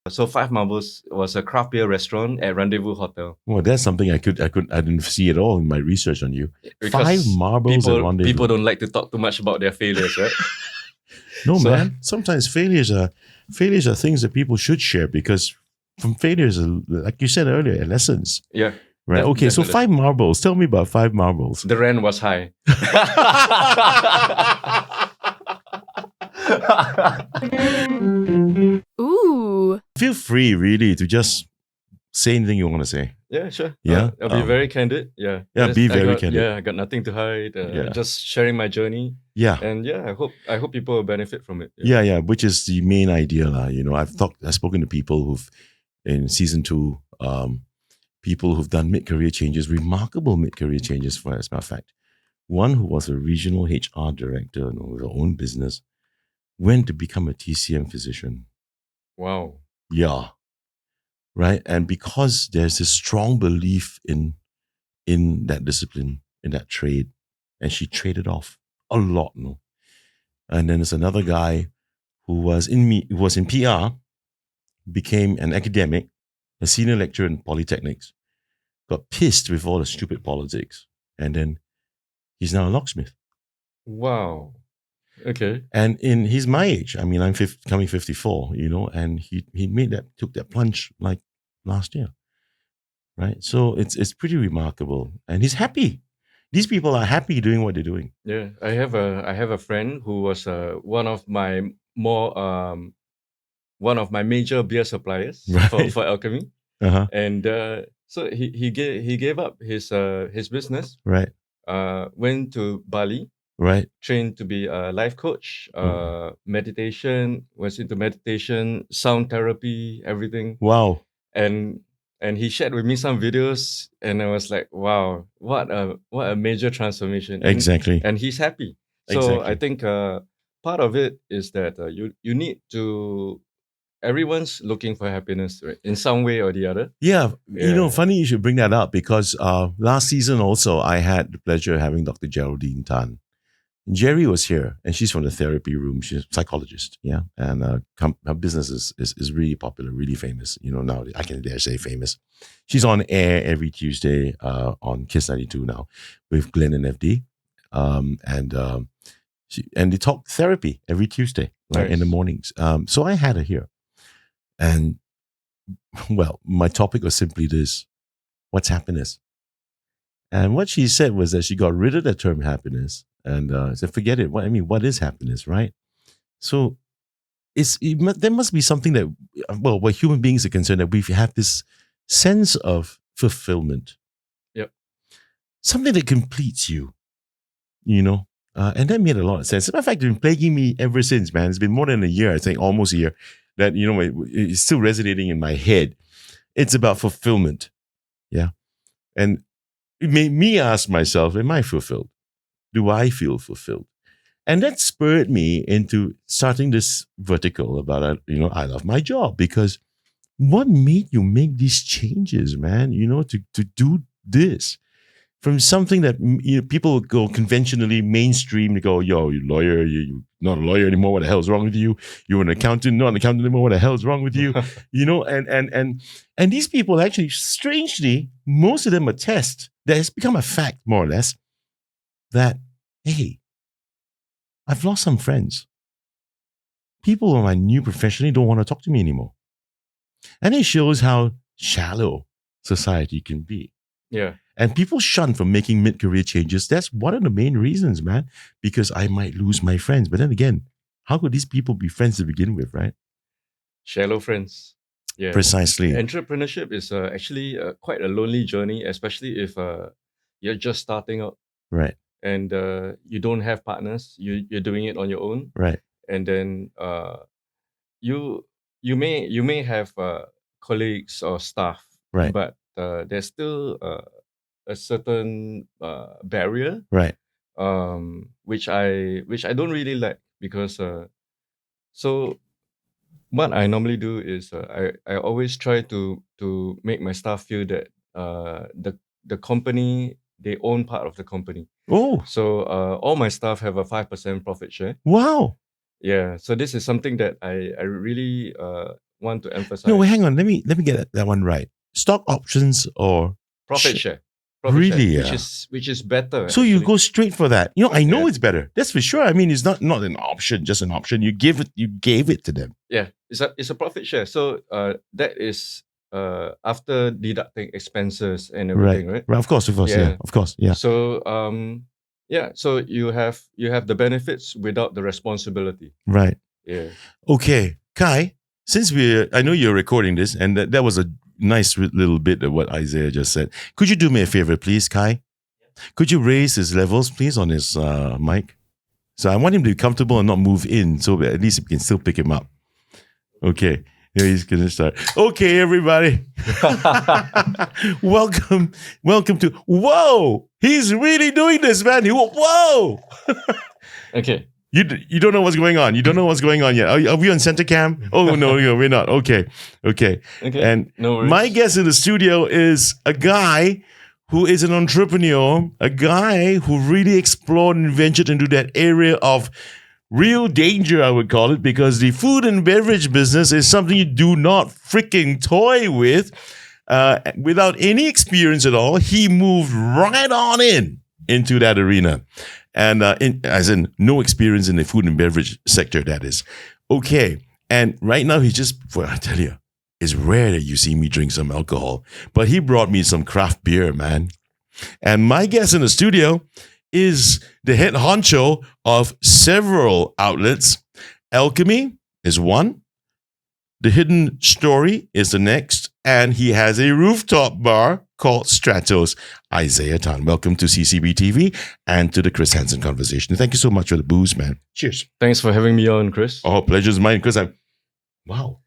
So Five Marbles was a craft beer restaurant at Rendezvous Hotel. Well, that's something I didn't see at all in my research on you. Because 5 Marbles at Rendezvous. people don't like to talk too much about their failures, right? No, man. Sometimes failures are things that people should share, because from failures, like you said earlier, lessons. Yeah. Right. Okay. So 5 Marbles. Tell me about 5 Marbles. The rent was high. Ooh. Feel free, really, to just say anything you want to say. Yeah, sure. Yeah. I'll be very candid. Yeah. Yeah, be very candid. Yeah, I got nothing to hide. Just sharing my journey. Yeah. And yeah, I hope people will benefit from it. Yeah, which is the main idea, lah. You know, I've spoken to people who've in season 2, people who've done mid-career changes, remarkable mid-career changes, for as a matter of fact. One who was a regional HR director, with her own business, went to become a TCM physician. Wow. Yeah. Right. And because there's this strong belief in that discipline, in that trade, and she traded off a lot, no. And then there's another guy who was in PR, became an academic, a senior lecturer in polytechnics, got pissed with all the stupid politics, and then he's now a locksmith. Wow. Okay. And he's my age. I mean, I'm coming 54, you know, and he took that plunge like last year. Right. So it's pretty remarkable. And he's happy. These people are happy doing what they're doing. Yeah. I have a friend who was one of my major beer suppliers for Alchemy. Uh-huh. And so he gave up his business. Right. Went to Bali. Right. Trained to be a life coach, meditation, was into meditation, sound therapy, everything. Wow. And he shared with me some videos, and I was like, wow, what a major transformation. Exactly. And he's happy. So exactly. I think part of it is that you need to, everyone's looking for happiness, right? In some way or the other. Yeah. You know, funny you should bring that up, because last season also I had the pleasure of having Dr. Geraldine Tan. Jerry was here, and she's from the therapy room. She's a psychologist, yeah, and her business is really popular, really famous. You know, now I can dare say famous. She's on air every Tuesday on Kiss 92 now with Glenn and FD, and they talk therapy every Tuesday, right, in the mornings. So I had her here, and well, my topic was simply this: what's happiness? And what she said was that she got rid of the term happiness. And said, forget it. What is happiness, right? So there must be something that, well, where human beings are concerned, that we have this sense of fulfillment. Yep. Something that completes you, you know? And that made a lot of sense. As a matter of fact, it's been plaguing me ever since, man. It's been more than a year, I think, almost a year, that, you know, it's still resonating in my head. It's about fulfillment. Yeah. And it made me ask myself, am I fulfilled? Do I feel fulfilled? And that spurred me into starting this vertical about, I love my job, because what made you make these changes, man, to do this from something that people go conventionally mainstream to go, yo, you're a lawyer, you're not a lawyer anymore. What the hell's wrong with you? You're an accountant, not an accountant anymore. What the hell's wrong with you? And these people actually, strangely, most of them attest that it's become a fact, more or less, that, hey, I've lost some friends. People who I knew professionally don't want to talk to me anymore. And it shows how shallow society can be. Yeah. And people shun from making mid-career changes. That's one of the main reasons, man, because I might lose my friends. But then again, how could these people be friends to begin with, right? Shallow friends. Yeah. Precisely. Entrepreneurship is actually quite a lonely journey, especially if you're just starting out. Right. And you don't have partners. You're doing it on your own. Right. And then you may have colleagues or staff. Right. But there's still a certain barrier. Right. Which I don't really like, because so what I normally do is I always try to make my staff feel that the company, they own part of the company. Oh. So all my staff have a 5% profit share. Wow. Yeah. So this is something that I really want to emphasize. No, wait, hang on. Let me get that one right. Stock options or Profit share. Really, share, yeah. which is better. so you actually. go straight for that. You know, I know Yeah. it's better. That's for sure. I mean, it's not an option, just an option. You gave it to them. Yeah, it's a profit share. So that is after deducting expenses and everything, right? Right. Of course. Yeah. Of course. Yeah. So so you have the benefits without the responsibility. Right. Yeah. Okay, Kai. Since I know you're recording this, and that was a nice little bit of what Isaiah just said. Could you do me a favor, please, Kai? Could you raise his levels, please, on his mic? So I want him to be comfortable and not move in, so at least we can still pick him up. Okay, here he's gonna start. Okay, everybody, welcome to. Whoa, he's really doing this, man. Whoa. Okay. You don't know what's going on. You don't know what's going on yet. Are we on center cam? Oh, no, we're not. Okay. And No worries. my guest in the studio is a guy who is an entrepreneur, a guy who really explored and ventured into that area of real danger, I would call it, because the food and beverage business is something you do not freaking toy with. Without any experience at all, he moved right on into that arena. And as in no experience in the food and beverage sector, that is. Okay. And right now, I tell you, it's rare that you see me drink some alcohol, but he brought me some craft beer, man. And my guest in the studio is the head honcho of several outlets. Alchemy is one. The Hidden Story is the next. And he has a rooftop bar called Stratos. Isaiah Tan, welcome to CCB TV and to the Chris Hansen Conversation. Thank you so much for the booze, man. Cheers. Thanks for having me on, Chris. Oh, pleasure's mine, Chris. Wow.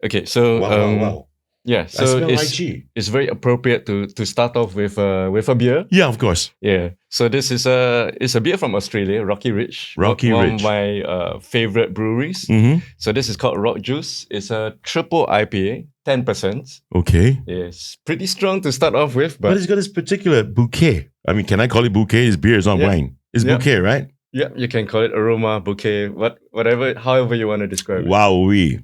Okay, so Wow. yeah, I so smell lychee. it's very appropriate to start off with a beer. Yeah, of course. Yeah. So this is a beer from Australia, Rocky Ridge. Rocky one Ridge. of my favorite breweries. Mm-hmm. So this is called Rock Juice. It's a triple IPA, 10%. Okay. It's pretty strong to start off with, But but it's got this particular bouquet. I mean, can I call it bouquet? It's beer, it's not Yeah. wine. It's Yeah. bouquet, right? yeah, you can call it aroma, bouquet, whatever, however you want to describe it. Wowee.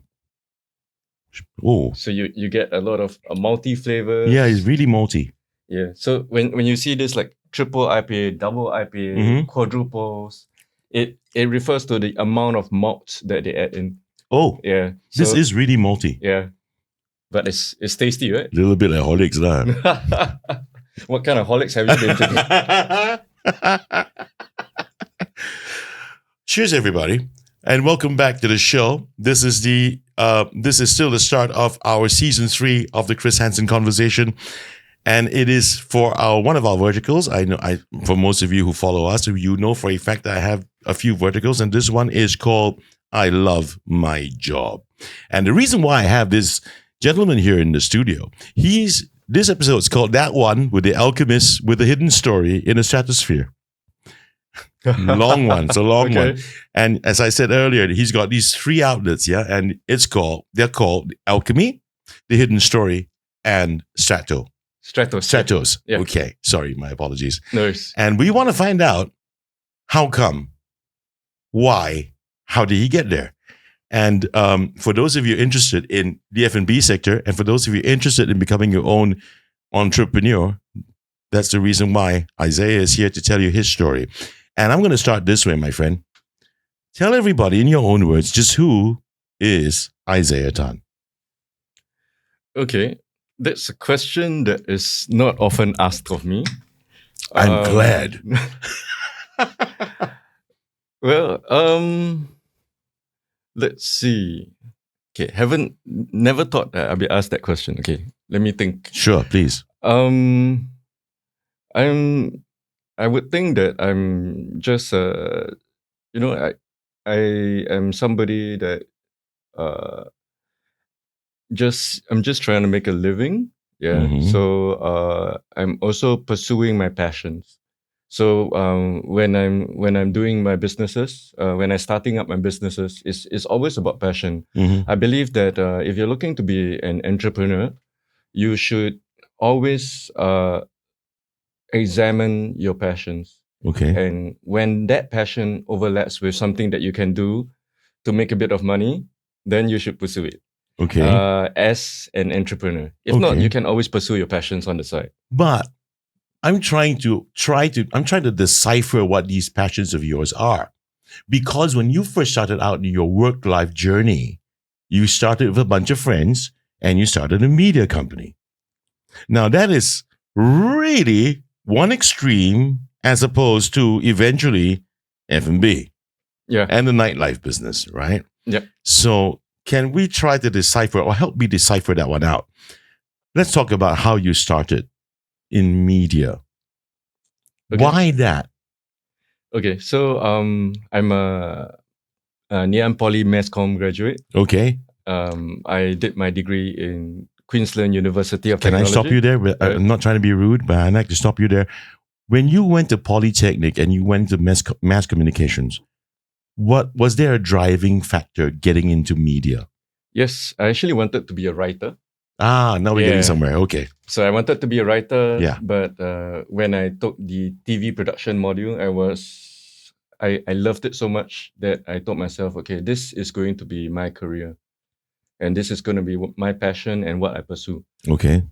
Oh. So you get a lot of multi flavors. Yeah, it's really malty. Yeah. So when you see this like triple IPA, double IPA, Mhm. quadruples, it refers to the amount of malt that they add in. Oh, Yeah. this So, is really malty. yeah. But it's tasty, right? A little bit like Horlicks lah. What kind of holics have you been to? Cheers, everybody, and welcome back to the show. This is still the start of our season 3 of the Chris Hansen Conversation, and it is for one of our verticals. For most of you who follow us, you know for a fact that I have a few verticals, and this one is called "I Love My Job." And the reason why I have this gentleman here in the studio, this episode is called "That One with the Alchemist with the Hidden Story in the Stratosphere." Long one. It's a long one. And as I said earlier, he's got these 3 outlets, yeah, and they're called Alchemy, The Hidden Story, and Stratos. Stratos. Yeah. Okay. Sorry, my apologies. No worries. And we want to find out how come, why, how did he get there? And for those of you interested in the F&B sector, and for those of you interested in becoming your own entrepreneur, that's the reason why Isaiah is here to tell you his story. And I'm going to start this way, my friend. Tell everybody in your own words, just who is Isaiah Tan? Okay. That's a question that is not often asked of me. I'm glad. Well, let's see. Okay, never thought that I'd be asked that question. Okay, let me think. Sure, please. I would think that I'm just I am somebody that I'm just trying to make a living. Yeah. Mhm. So I'm also pursuing my passions. So when I'm doing my businesses, when I'm starting up my businesses, it's always about passion. Mhm. I believe that if you're looking to be an entrepreneur, you should always examine your passions. Okay. And when that passion overlaps with something that you can do to make a bit of money, then you should pursue it. Okay. as an entrepreneur. If not, Okay. you can always pursue your passions on the side. But I'm trying to decipher what these passions of yours are. Because when you first started out in your work life journey, you started with a bunch of friends and you started a media company. Now that is really one extreme as opposed to eventually F&B Yeah. and the nightlife business, right? Yeah. So can we try to decipher or help me decipher that one out? Let's talk about how you started in media. Okay. Why that? Okay. So I'm a Ngee Poly Mass Comm graduate. Okay. I did my degree in Queensland University of Can I Technology. stop you there? I'm not trying to be rude, but I'd like to stop you there. When you went to Polytechnic and you went to mass communications, what was there a driving factor getting into media? Yes, I actually wanted to be a writer. Now we're getting Yeah. somewhere. Okay. So I wanted to be a writer, Yeah. but when I took the TV production module, I loved it so much that I told myself, okay, this is going to be my career, and this is going to be my passion and what I pursue. Okay.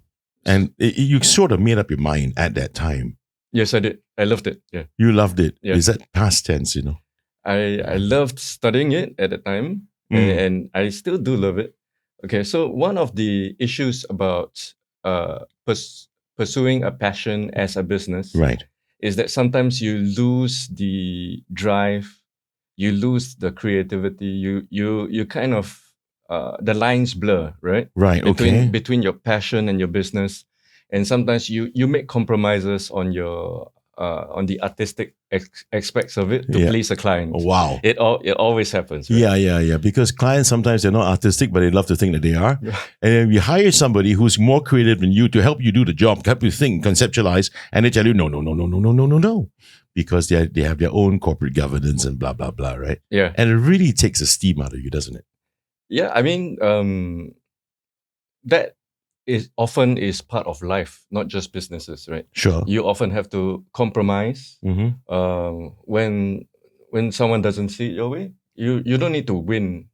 And you sort of made up your mind at that time. Yes, I did. I loved it. Yeah. You loved it. Yeah. Is that past tense, I loved studying it at the time, and I still do love it. Okay, so one of the issues about pursuing a passion as a business, Right. is that sometimes you lose the drive, you lose the creativity, you kind of the lines blur, right? Right. Okay. Between your passion and your business, and sometimes you make compromises on your on the artistic aspects of it to Yeah. please a client. Oh, wow. It always happens. Right? Yeah. Because clients sometimes they're not artistic, but they love to think that they are. And then you hire somebody who's more creative than you to help you do the job, help you think, conceptualize, and they tell you no, because they have their own corporate governance and blah blah blah, right? Yeah. And it really takes the steam out of you, doesn't it? Yeah, I mean, that is often part of life, not just businesses, right? Sure. You often have to compromise Mm-hmm. when someone doesn't see it your way. You don't need to win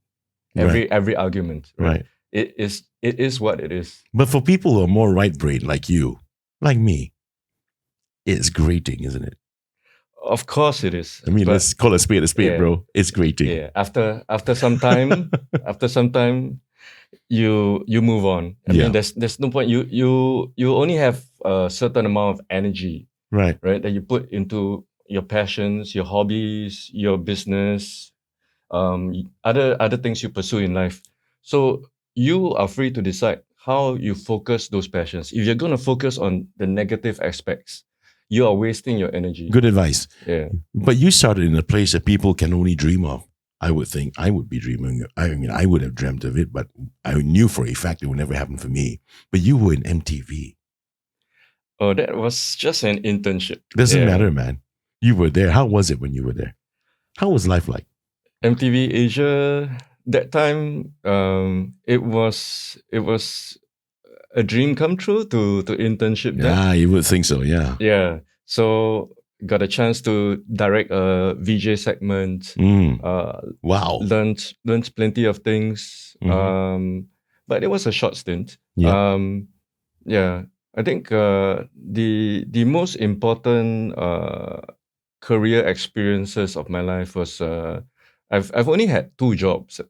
every argument, right? Right. It is what it is. But for people who are more right brain like you, like me, it's grating, isn't it? Of course it is. I mean, but let's call a spade, yeah. bro. It's grating. yeah, after some time, you move on. I Yeah. mean, there's no point. You only have a certain amount of energy, Right. that you put into your passions, your hobbies, your business, other things you pursue in life. So you are free to decide how you focus those passions. If you're going to focus on the negative aspects, you are wasting your energy. Good advice. Yeah. But you started in a place that people can only dream of. I would think I would be dreaming. I mean, I would have dreamt of it, but I knew for a fact it would never happen for me. But you were in MTV. Oh, that was just an internship. Doesn't matter, man. You were there. How was it when you were there? How was life like? MTV Asia, that time, it was a dream come true to internship there. Yeah, you would think so. Yeah. Yeah. So got a chance to direct a VJ segment. Wow. Learned plenty of things. Mhm. But it was a short stint. Yeah. Yeah. I think the most important career experiences of my life was I've only had 3 jobs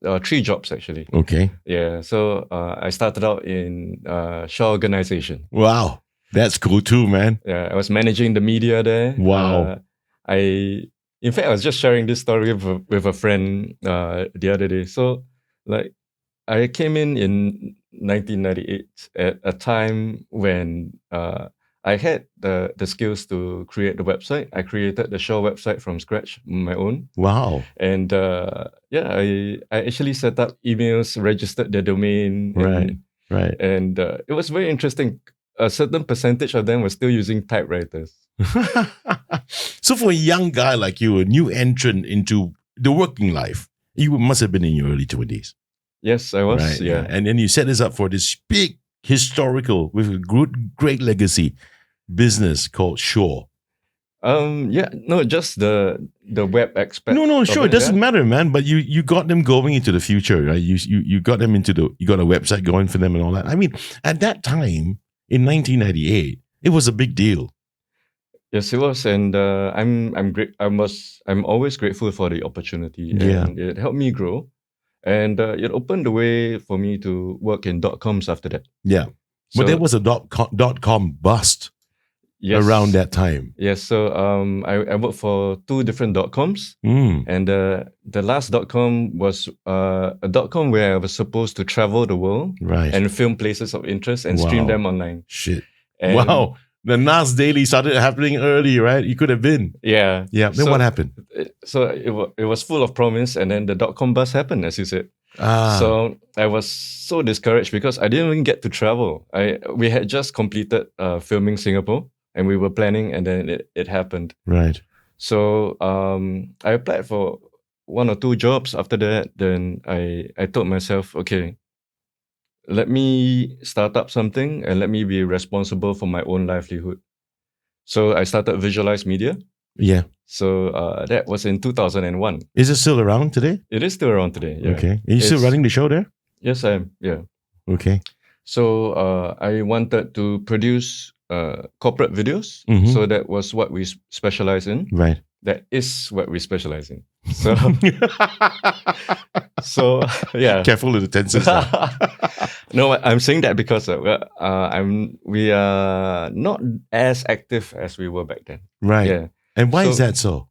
actually. Okay. Yeah. So I started out in show organization. Wow. That's cool too, man. Yeah, I was managing the media there. Wow. In fact, I was just sharing this story with a friend the other day. So, like, I came in 1998 at a time when I had the skills to create the website. I created the show website from scratch on my own. Wow. And I actually set up emails, registered the domain. Right. And it was very interesting. A certain percentage of them were still using typewriters. So for a young guy like you, a new entrant into the working life, you must have been in your early 20s. Yes, I was. Right, yeah. And then you set this up for this big historical, with a great legacy business called Shaw. Yeah, no, just the web aspect No, of sure, it it. doesn't Yeah. matter, man. But you got them going into the future, right? You got them you got a website going for them and all that. I mean, at that time in 1998, it was a big deal. Yes, it was, and I'm great. I'm always grateful for the opportunity, Yeah, and it helped me grow, and it opened the way for me to work in dot coms after that. yeah. But there So was a dot com bust around yes, that time. yes. So I worked for two different dot coms, Mm, and the last dot com was a dot com where I was supposed to travel the world right. and film places of interest and stream Wow. them online. Shit. And Wow. The Nas Daily started happening early, right? You could have been. yeah, Yeah. Then what so happened? it was full of promise, and then the dot com bust happened, as you said. Ah, So I was so discouraged because I didn't even get to travel. We had just completed filming Singapore, and we were planning, and then it happened. right. So I applied for one or two jobs after that. Then I told myself, okay, let me start up something and let me be responsible for my own livelihood. So I started Visualise Media. Yeah. So that was in 2001. Is it still around today? It is still around today. Yeah. Okay. Are you still It's- running the show there? Yes, I am. Yeah. Okay. So I wanted to produce corporate videos. Mhm. So that was what we specialize in. Right. That is what we specialize in. So so yeah. Careful with the tenses. now. No, I'm saying that because we are not as active as we were back then. Right. Yeah. And why is So- that so?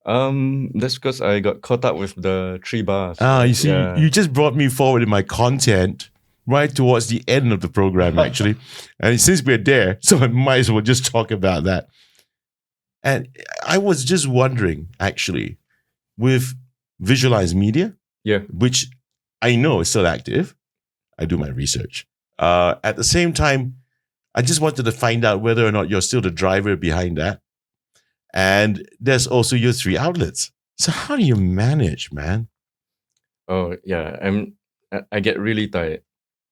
That's because I got caught up with the 3 bars. You see, Yeah. you just brought me forward in my content right towards the end of the program, actually. And since we're there, so I might as well just talk about that. And I was just wondering, actually, with Visualize Media, Yeah. which I know is still active. I do my research. At the same time, I just wanted to find out whether or not you're still the driver behind that. And there's also your 3 outlets. So how do you manage, man? Oh yeah, I get really tired.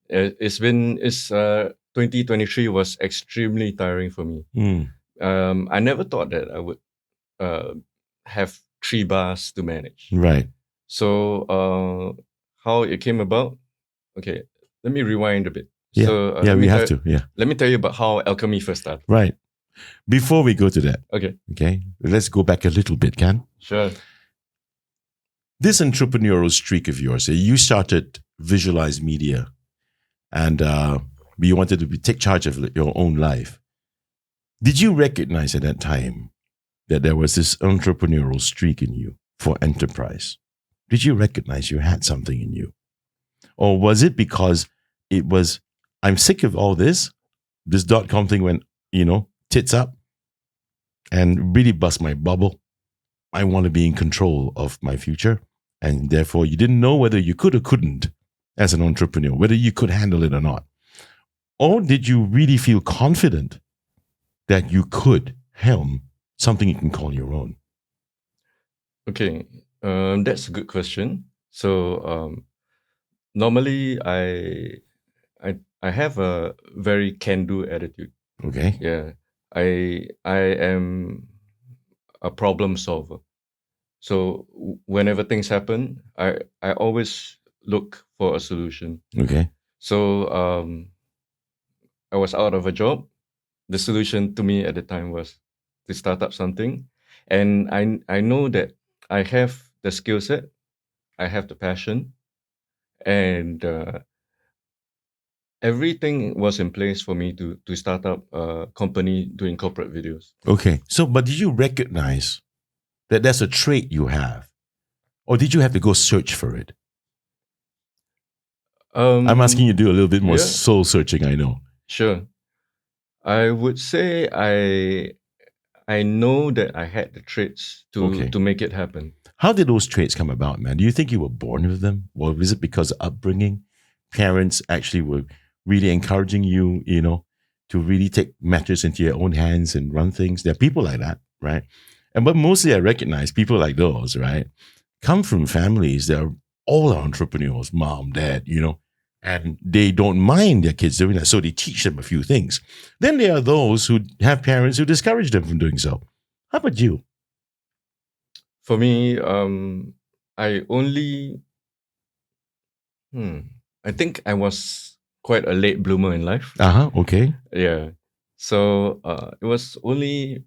It's 2023 was extremely tiring for me. Hmm. I never thought that I would uh, have 3 bars to manage. Right. So how it came about? Okay, let me rewind a bit. Yeah. So Yeah, we have to. Yeah. Let me tell you about how Alchemy first started. Right. Before we go to that, Okay, let's go back a little bit, Can? sure. This entrepreneurial streak of yours, you started Visualize Media and you wanted to take charge of your own life. Did you recognize at that time that there was this entrepreneurial streak in you for enterprise? Did you recognize you had something in you? Or was it because it was, I'm sick of all this .com thing went, tits up and really bust my bubble. I want to be in control of my future. And therefore, you didn't know whether you could or couldn't as an entrepreneur, whether you could handle it or not. Or did you really feel confident that you could helm something you can call your own? Okay, that's a good question. So normally I have a very can-do attitude. Okay. Yeah, I am a problem solver. So whenever things happen, I always look for a solution. Okay. So I was out of a job. The solution to me at the time was to start up something, and I know that I have the skill set, I have the passion, and everything was in place for me to start up a company doing corporate videos. Okay. So, but did you recognize that that's a trait you have? Or did you have to go search for it? I'm asking you to do a little bit more yeah. soul searching, I know. Sure. I would say I know that I had the traits Okay. to make it happen. How did those traits come about, man? Do you think you were born with them? Or was it because of upbringing? Parents actually were really encouraging you, to really take matters into your own hands and run things. There are people like that, right? But mostly I recognize people like those, right, come from families that are all entrepreneurs, mom, dad, and they don't mind their kids doing that. So they teach them a few things. Then there are those who have parents who discourage them from doing so. How about you? For me, I only, I think I was quite a late bloomer in life. Okay. Yeah. So it was only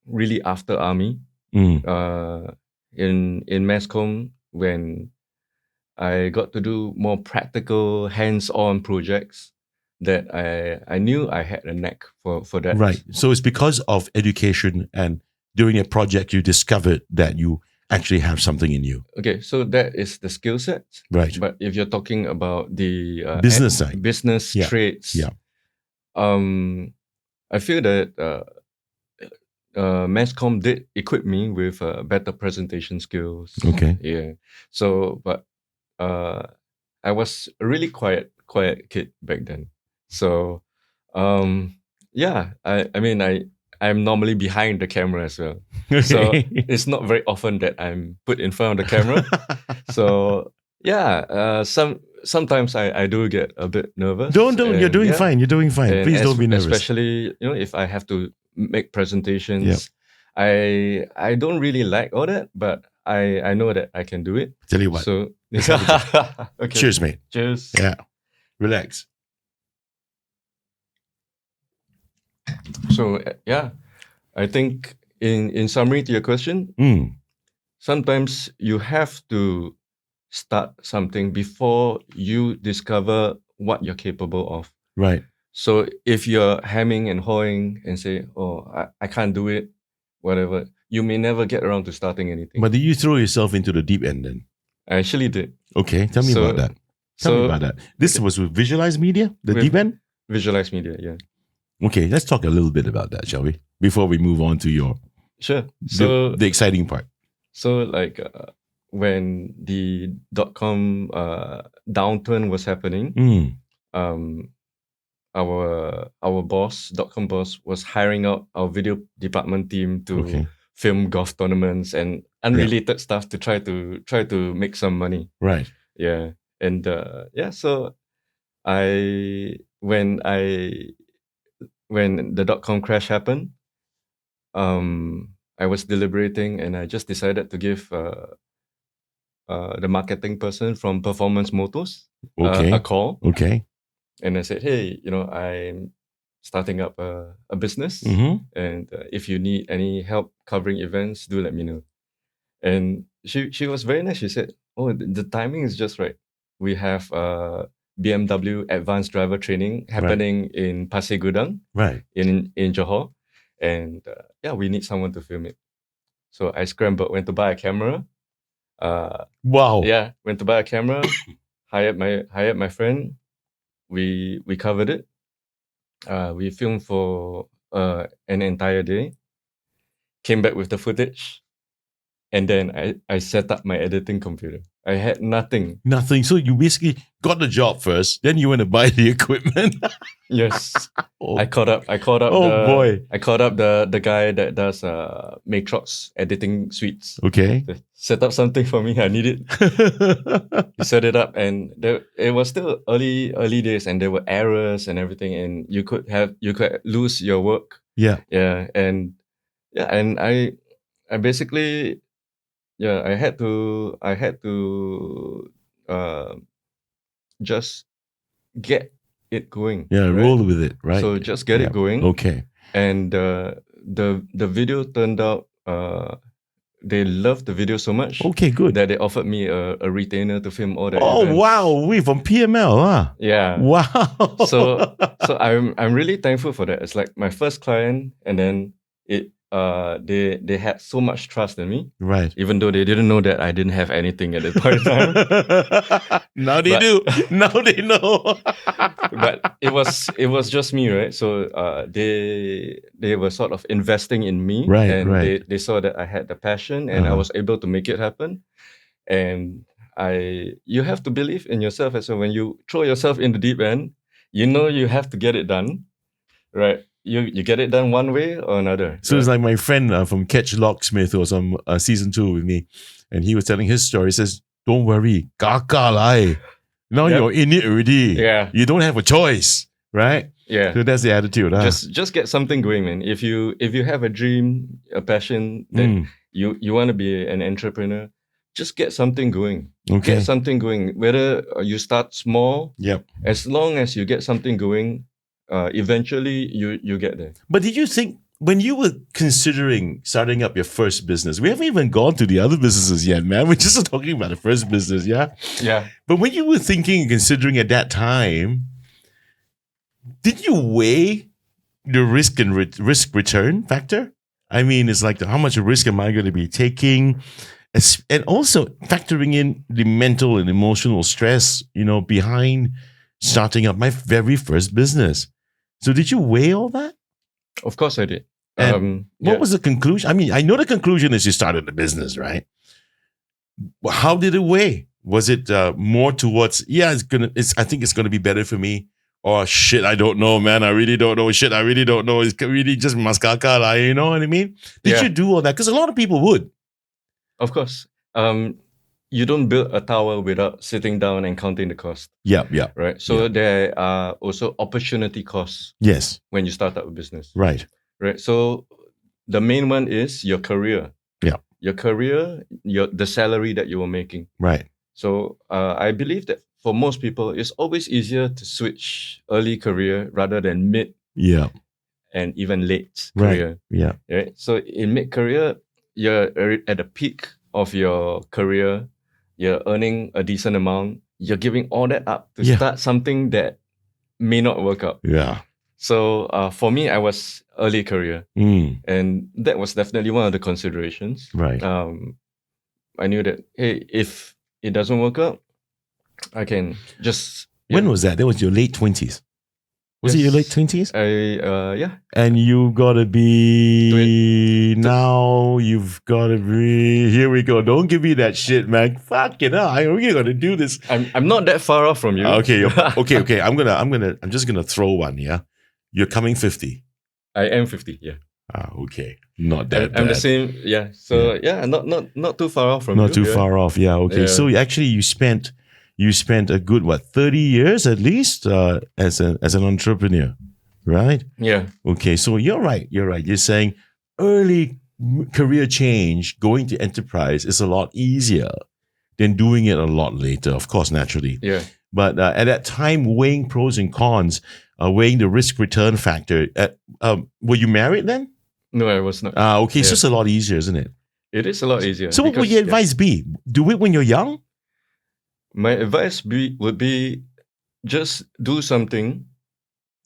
really after army, Mm. in mass comm, when I got to do more practical, hands-on projects, that I knew I had a knack for that. Right. So it's because of education and doing a project you discovered that you actually have something in you. Okay, so that is the skill set. Right. But if you're talking about the Business side. business Yeah. traits, Yeah. I feel that mass comm did equip me with better presentation skills. Okay. Yeah. So, but uh, I was a really quiet kid back then. So, yeah, I mean, I'm normally behind the camera as well. So Okay. it's not very often that I'm put in front of the camera. So yeah, sometimes I do get a bit nervous. Don't. You're and doing yeah, fine. You're doing fine. and Please don't be nervous. especially if I have to make presentations. Yep. I don't really like all that, but I know that I can do it. Tell you what. So Let's have a okay. Cheers, mate. Cheers. Yeah. Relax. So yeah, I think in summary to your question, Mm. sometimes you have to start something before you discover what you're capable of. Right. So if you're hemming and hawing and say, "Oh, I can't do it," whatever, you may never get around to starting anything. But did you throw yourself into the deep end then? I actually did. Okay. Tell me So- about that. Tell me about that. This was with Visualise Media, the With- deep end? Visualise Media, yeah. Okay, let's talk a little bit about that, shall we? Before we move on to your Sure. So the exciting part. So like when the .com downturn was happening, Mm. our boss, .com boss, was hiring out our video department team to Okay. film golf tournaments and unrelated stuff to try to make some money. Right. Yeah, and so when the .com crash happened, I was deliberating and I just decided to give the marketing person from Performance Motors Okay. a call, Okay. and I said, "Hey, I'm starting up a business, Mm-hmm. and if you need any help covering events, do let me know." And she was very nice. She said, "Oh, the timing is just right. We have BMW advanced driver training happening in Pasir Gudang Right. in Johor, and we need someone to film it." So I scrambled, went to buy a camera. Wow. Went to buy a camera, hired my friend. We covered it. We filmed for an entire day. Came back with the footage, and then I set up my editing computer. I had nothing. Nothing. So you basically got the job first, then you went to buy the equipment. Yes, Oh. I called up. Oh, boy. I called up the guy that does Matrox editing suites. Okay. Set up something for me. I need it. He set it up, and it was still early days, and there were errors and everything, and you could lose your work. Yeah. And I basically I had to just get it going. Yeah. right? Roll with it. Right. So just get Yeah. it going, Okay. and the video turned out. They loved the video so much Okay. Good. that they offered me a retainer to film all the Oh events. wow. We from PML, huh? Yeah. Wow. So I'm really thankful for that. It's like my first client, and then they had so much trust in me, right. even though they didn't know that I didn't have anything at that point in time. Now they do. Now they know. But it was just me, right? So they were sort of investing in me, Right, and right. they saw that I had the passion, and I Uh-huh. was able to make it happen. And you have to believe in yourself as well. When you throw yourself in the deep end, you have to get it done, right? You get it done one way or another. So it's right? like my friend from Catch Locksmith who was on season 2 with me, and he was telling his story. He says, "Don't worry, kaka lah. Now Yep. you're in it already. Yeah. You don't have a choice, right? Yeah. So that's the attitude, huh? Just get something going, man. If you have a dream, a passion that you want to be an entrepreneur, just get something going. Okay. Get something going. Whether you start small, Yep. as long as you get something going, eventually you get there. But did you think when you were considering starting up your first business, we haven't even gone to the other businesses yet, man. We're just talking about the first business, yeah? Yeah. But when you were thinking and considering at that time, did you weigh the risk and risk return factor? I mean, it's like how much risk am I going to be taking? And also factoring in the mental and emotional stress, behind starting up my very first business. So did you weigh all that? Of course I did. And what was the conclusion? I mean, I know the conclusion is you started the business, right? How did it weigh? Was it more towards, I think it's gonna be better for me, or shit, I don't know, man. I really don't know. Shit, I really don't know. It's really just maskaka, you know what I mean? Did you do all that? Because a lot of people would. Of course. You don't build a tower without sitting down and counting the cost. Yeah. Right. So there are also opportunity costs. Yes. When you start up a business. Right. Right. So the main one is your career. Yeah. Your career, the salary that you were making. Right. So I believe that for most people, it's always easier to switch early career rather than mid. Yeah. And even late career. Yeah. Right. So in mid career, you're at the peak of your career. You're earning a decent amount. You're giving all that up to start something that may not work out. Yeah. So for me, I was early career, and that was definitely one of the considerations. Right. I knew that, hey, if it doesn't work out, I can just. When was that? That was your late 20s. Was it your late 20s? Yeah. And you gotta be now. You've gotta be. Here we go. Don't give me that shit, man. Fucking hell! We're gonna do this. I'm not that far off from you. Okay. I'm just gonna throw one. Yeah. You're coming 50. I am 50. Yeah. Okay. Not that bad. I'm the same. Yeah. So not too far off from you. Not too far off. Yeah. Okay. Yeah. So actually, you spent a good 30 years at least as an entrepreneur, right? Yeah. Okay. So you're right. You're saying early career change, going to enterprise is a lot easier than doing it a lot later. Of course, naturally. Yeah. But at that time, weighing pros and cons, weighing the risk return factor. Were you married then? No, I was not. Okay. Yeah. So it's a lot easier, isn't it? It is a lot easier. So what would your advice be? Do it when you're young? My advice would be just do something.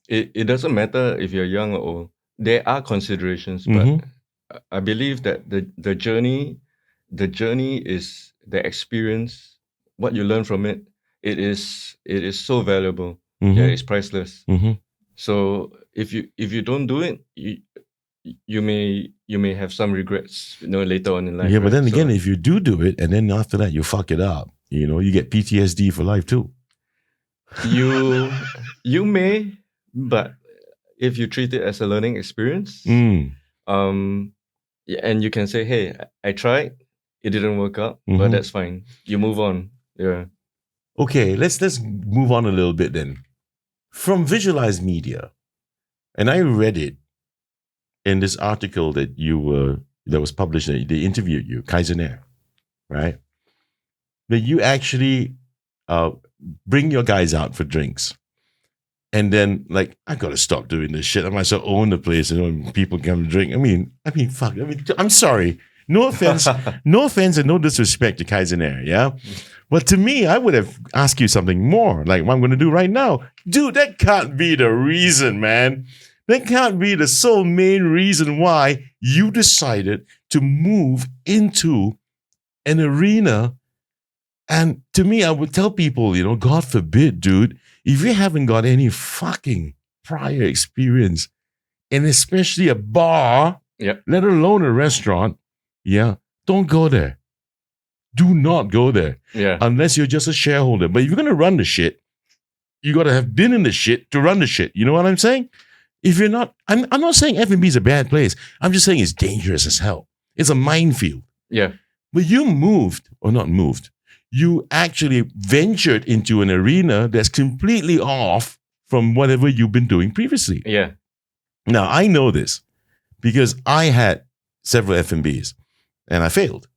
It doesn't matter if you're young or old. There are considerations, but I believe that the journey is the experience. What you learn from it, it is so valuable. Yeah, it's priceless. So if you don't do it, you may have some regrets, later on in life. Yeah, but then again, if you do it, and then after that you fuck it up, you get PTSD for life too. You may, but if you treat it as a learning experience, and you can say, hey, I tried, it didn't work out, but that's fine. You move on. Yeah. Okay, let's move on a little bit then. From Visualise Media, and I read it in this article that that was published, they interviewed you, Kaizener, right? That you actually bring your guys out for drinks. And then, I got to stop doing this shit. I might as well own the place and people come and drink. I mean, fuck. I'm sorry. No offense and no disrespect to Kaizener, yeah? But to me, I would have asked you something more, like what I'm going to do right now. Dude, that can't be the reason, man. That can't be the sole main reason why you decided to move into an arena. And to me, I would tell people, God forbid, dude, if you haven't got any fucking prior experience, and especially a bar, let alone a restaurant, don't go there. Do not go there. Yeah. Unless you're just a shareholder. But if you're going to run the shit, you got to have been in the shit to run the shit. You know what I'm saying? If you're not, I'm not saying F&B is a bad place. I'm just saying it's dangerous as hell. It's a minefield. Yeah. But you you actually ventured into an arena that's completely off from whatever you've been doing previously. Yeah. Now, I know this because I had several F&Bs and I failed.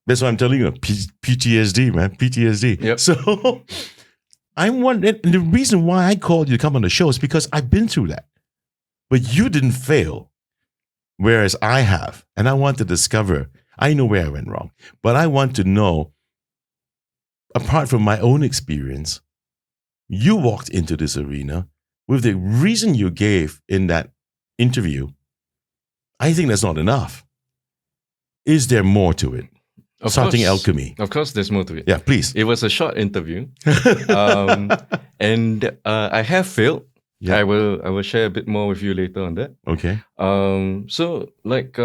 That's why I'm telling you, PTSD, man, PTSD. Yep. So I'm wondering, and the reason why I called you to come on the show is because I've been through that. But you didn't fail, whereas I have. And I want to discover, I know where I went wrong, but I want to know, apart from my own experience, you walked into this arena with the reason you gave in that interview. I think that's not enough. Is there more to it? Starting Alchemy. Of course, there's more to it. Yeah, please. It was a short interview. And I have failed. Yeah. I will share a bit more with you later on that. Okay. So like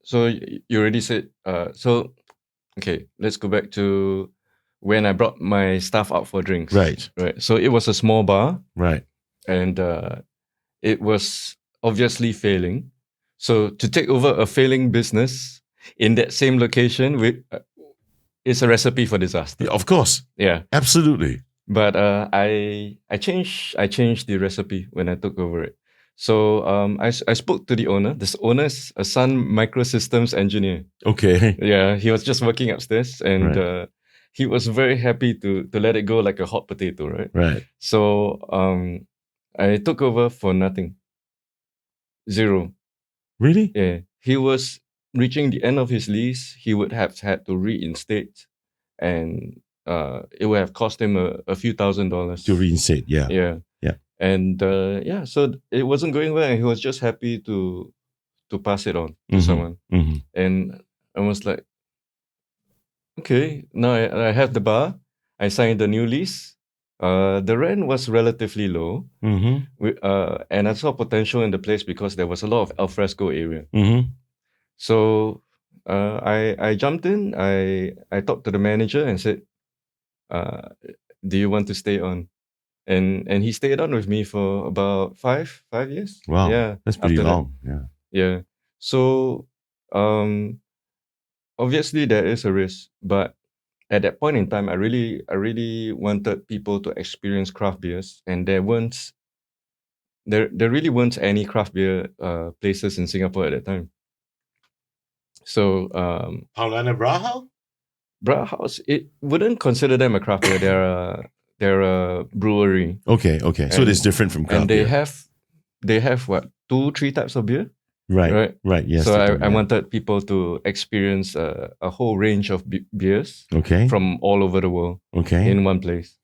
so you already said okay, let's go back to when I brought my staff out for drinks. Right. So it was a small bar. Right. And it was obviously failing. So to take over a failing business in that same location is a recipe for disaster. Yeah, of course. Yeah. Absolutely. But I changed the recipe when I took over it. So I spoke to the owner. This owner is a Sun Microsystems engineer. Okay. Yeah, he was just working upstairs, and Right. he was very happy to let it go like a hot potato, right? Right. So I took over for nothing. Zero. Really? Yeah. He was reaching the end of his lease. He would have had to reinstate, and it would have cost him a few $1,000s. To reinstate, yeah. Yeah. Yeah. And so it wasn't going well, and he was just happy to pass it on to someone. Mm-hmm. And I was like, okay, now I have the bar. I signed the new lease. The rent was relatively low. Mm-hmm. And I saw potential in the place because there was a lot of alfresco area. Mm-hmm. So I jumped in. I talked to the manager and said, do you want to stay on? And he stayed on with me for about five years. Wow. Yeah. That's pretty after long. Yeah. Yeah. So obviously there is a risk, but at that point in time, I really wanted people to experience craft beers, and there really weren't any craft beer places in Singapore at that time. So Paulana Brahal? Brauhaus, it wouldn't consider them a craft beer. They're a brewery. Okay. So it's different from craft And beer. they have what, 2-3 types of beer? Right. Yes. So they do, I wanted people to experience a whole range of beers Okay. from all over the world Okay. in one place.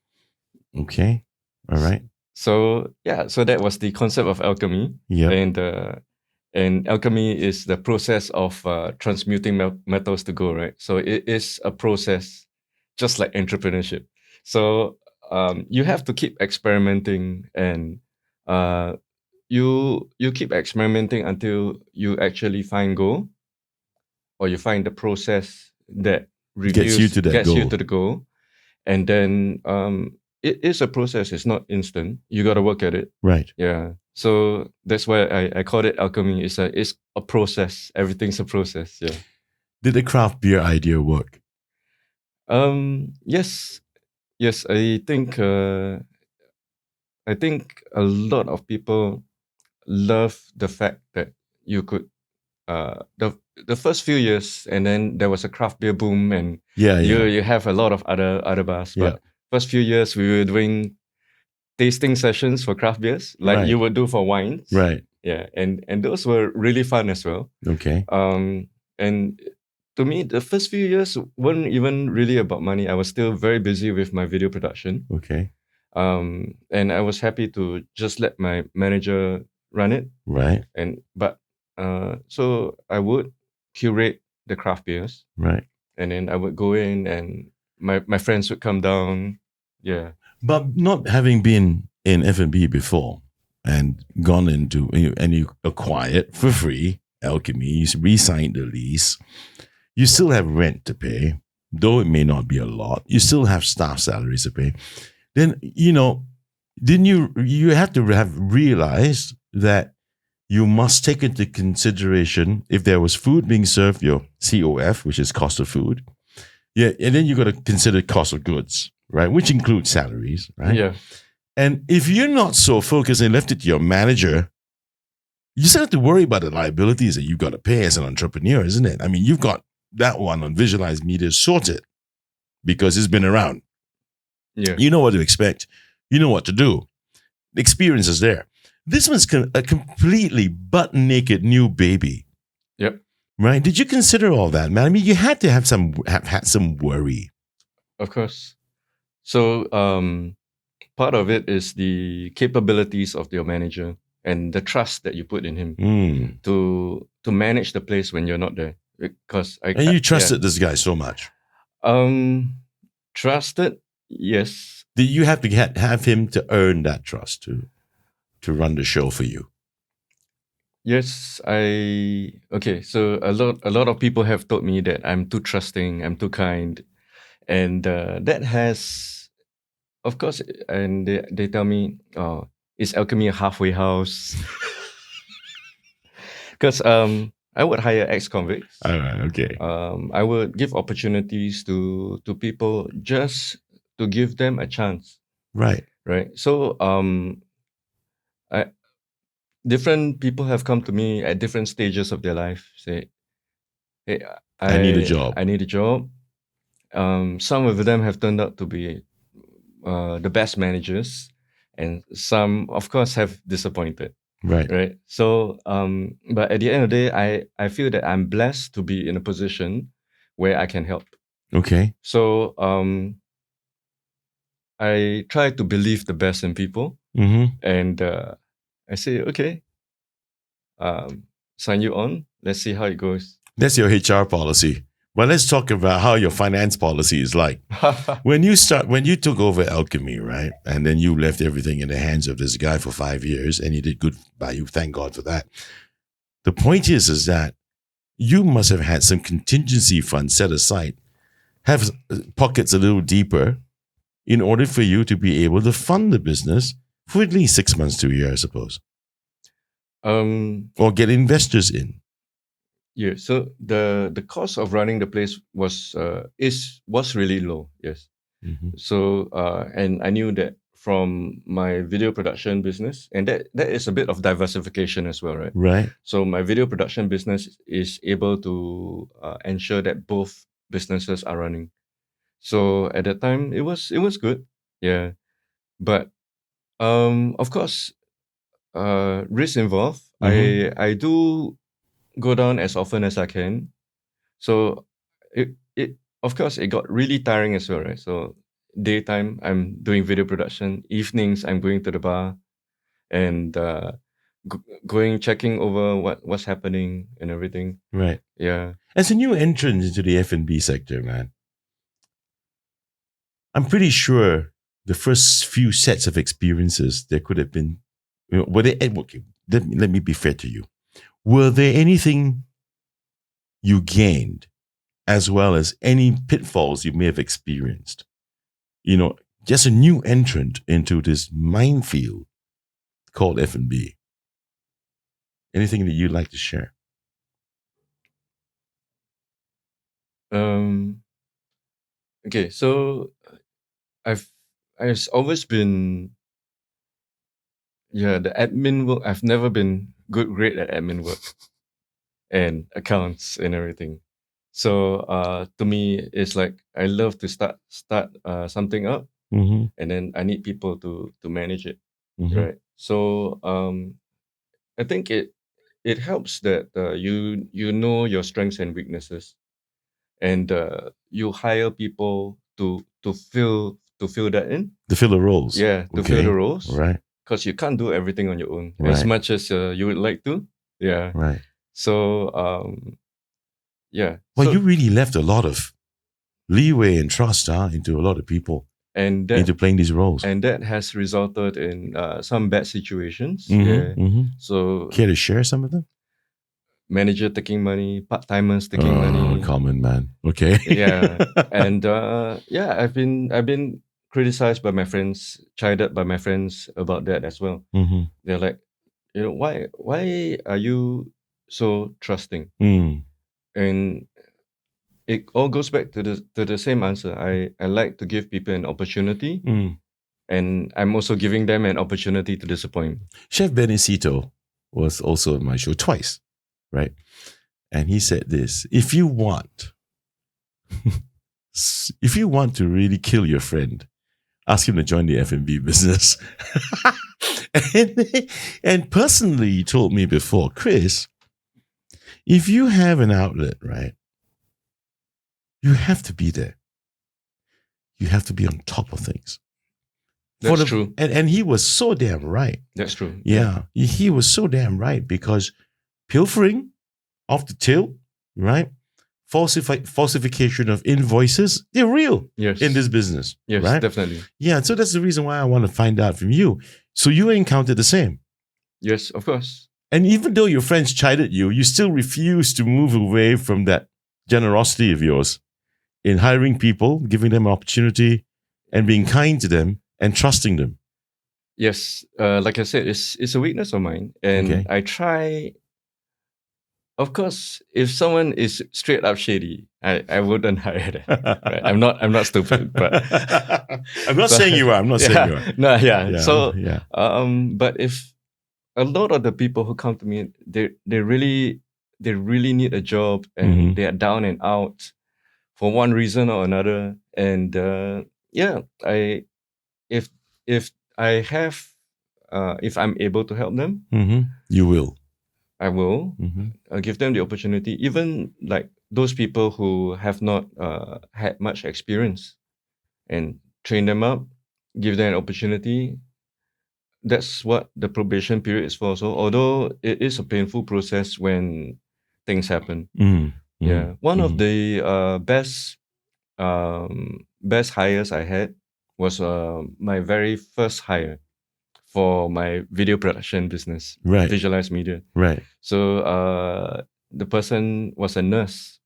Okay. All right. So yeah, so that was the concept of alchemy. Yeah. And alchemy is the process of transmuting metals to gold, right? So it is a process, just like entrepreneurship. So you have to keep experimenting, and you keep experimenting until you actually find gold, or you find the process that Gets you to that goal. the goal. And then it is a process. It's not instant. You got to work at it. Right. Yeah. So that's why I called it alchemy. It's a process. Everything's a process. Yeah. Did the craft beer idea work? Yes. I think a lot of people love the fact that you could the first few years, and then there was a craft beer boom, and you have a lot of other bars. Yeah. But first few years we were doing tasting sessions for craft beers, like you would do for wines. Right. Yeah, and those were really fun as well. Okay. And to me, the first few years weren't even really about money. I was still very busy with my video production. Okay. And I was happy to just let my manager run it. Right. So I would curate the craft beers. Right. And then I would go in, and my friends would come down. Yeah. But not having been in F&B before and gone into, and you acquired for free Alchemy, you re-signed the lease, you still have rent to pay, though it may not be a lot. You still have staff salaries to pay. Then, didn't you have to have realized that you must take into consideration if there was food being served, your COF, which is cost of food. Yeah, and then you got to consider cost of goods. right? Which includes salaries, right? Yeah. And if you're not so focused and left it to your manager, you still have to worry about the liabilities that you've got to pay as an entrepreneur, isn't it? I mean, you've got that one on Visualise Media sorted because it's been around. Yeah. You know what to expect. You know what to do. The experience is there. This one's a completely butt naked new baby. Yep. Right? Did you consider all that, man? I mean, you had to have had some worry. Of course. So part of it is the capabilities of your manager and the trust that you put in him Mm. to manage the place when you're not there. Because And you trusted this guy so much. Trusted, yes. Did you have to have him to earn that trust to run the show for you? Yes, okay. So a lot of people have told me that I'm too trusting, I'm too kind, and that has, of course, and they tell me, oh, is Alchemy a halfway house? Because I would hire ex-convicts. All right, okay. I would give opportunities to people just to give them a chance, Right. right? So I different people have come to me at different stages of their life, say, hey, I need a job. I need a job. Some of them have turned out to be the best managers, and some, of course, have disappointed. Right. Right. So, but at the end of the day, I feel that I'm blessed to be in a position where I can help. Okay. So, I try to believe the best in people, and I say, okay, sign you on. Let's see how it goes. That's your HR policy. But let's talk about how your finance policy is like. When you took over Alchemy, right? And then you left everything in the hands of this guy for 5 years, and he did good by you. Thank God for that. The point is that you must have had some contingency funds set aside, have pockets a little deeper in order for you to be able to fund the business for at least 6 months to a year, I suppose. Or get investors in. Yeah. So the cost of running the place was really low. Yes. Mm-hmm. So and I knew that from my video production business, and that is a bit of diversification as well, right? Right. So my video production business is able to ensure that both businesses are running. So at that time, it was good, yeah. But of course, risk involved. I do go down as often as I can. So it of course it got really tiring as well, right? So daytime I'm doing video production, evenings I'm going to the bar and going checking over what's happening and everything. Right. Yeah. As a new entrant into the F&B sector, man, I'm pretty sure the first few sets of experiences there could have been, were they, okay, let me be fair to you. Were there anything you gained as well as any pitfalls you may have experienced? Just a new entrant into this minefield called F&B. Anything that you'd like to share? Okay, so I've always been, the admin work. I've never been great at admin work and accounts and everything. So to me, it's like I love to start something up, Mm-hmm. and then I need people to manage it, Mm-hmm. right? So I think it helps that you know your strengths and weaknesses, and you hire people to fill that in. To fill the roles. Yeah, to fill the roles. Right. Because you can't do everything on your own as Right. much as you would like to. Yeah. Right. So yeah. Well, So, you really left a lot of leeway and trust into a lot of people and into playing these roles. that has resulted in some bad situations. Mhm, Yeah. mhm. So Care to share some of them? manager taking money, part timers taking money. Common, man. Okay. Yeah. And I've been criticized by my friends, chided by my friends about that as well. Mhm. They're like, why are you so trusting? Mm. And it all goes back to the same answer. I like to give people an opportunity, and I'm also giving them an opportunity to disappoint. Chef Benecito was also on my show twice, right? And he said this: if you want to really kill your friend, ask him to join the F&B business. and personally, he told me before, Chris, if you have an outlet, right, you have to be there. You have to be on top of things. That's true. And he was so damn right. That's true. Yeah, he was so damn right, because pilfering off the till, right? Falsification of invoices, they're real in this business. Yes, right? Definitely. Yeah, so that's the reason why I want to find out from you. So you encountered the same. Yes, of course. And even though your friends chided you, you still refuse to move away from that generosity of yours in hiring people, giving them an opportunity, and being kind to them and trusting them. Yes, like I said, it's a weakness of mine, and I try. Of course, if someone is straight up shady, I wouldn't hire them. Right? I'm not stupid, but I'm not saying you are. I'm not saying you are. No, So, but if a lot of the people who come to me, they really need a job, and they are down and out for one reason or another, and if I'm able to help them, you will. I will give them the opportunity, even like those people who have not had much experience, and train them up, give them an opportunity. That's what the probation period is for. So although it is a painful process when things happen, one of the best hires I had was my very first hire for my video production business, right? Visualise Media, right? So the person was a nurse,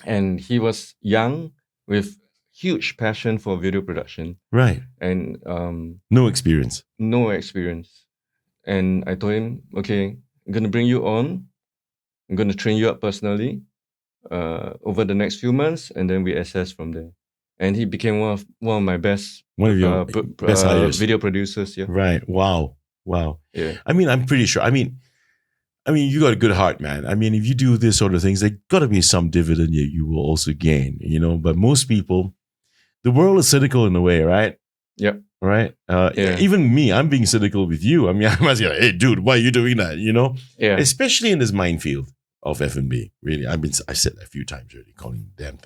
and he was young with huge passion for video production, right? And no experience, And I told him, okay, I'm gonna bring you on. I'm gonna train you up personally over the next few months, and then we assess from there. And he became one of my best hires, video producers. Yeah. Right. Wow. Yeah. I mean, I'm pretty sure. I mean, you got a good heart, man. I mean, if you do this sort of things, there got to be some dividend you will also gain, But most people, the world is cynical in a way, right? Yep. Right. Even me, I'm being cynical with you. I mean, I must be like, hey, dude, why are you doing that? Yeah. Especially in this minefield of F&B. Really, I said that a few times already, calling the damn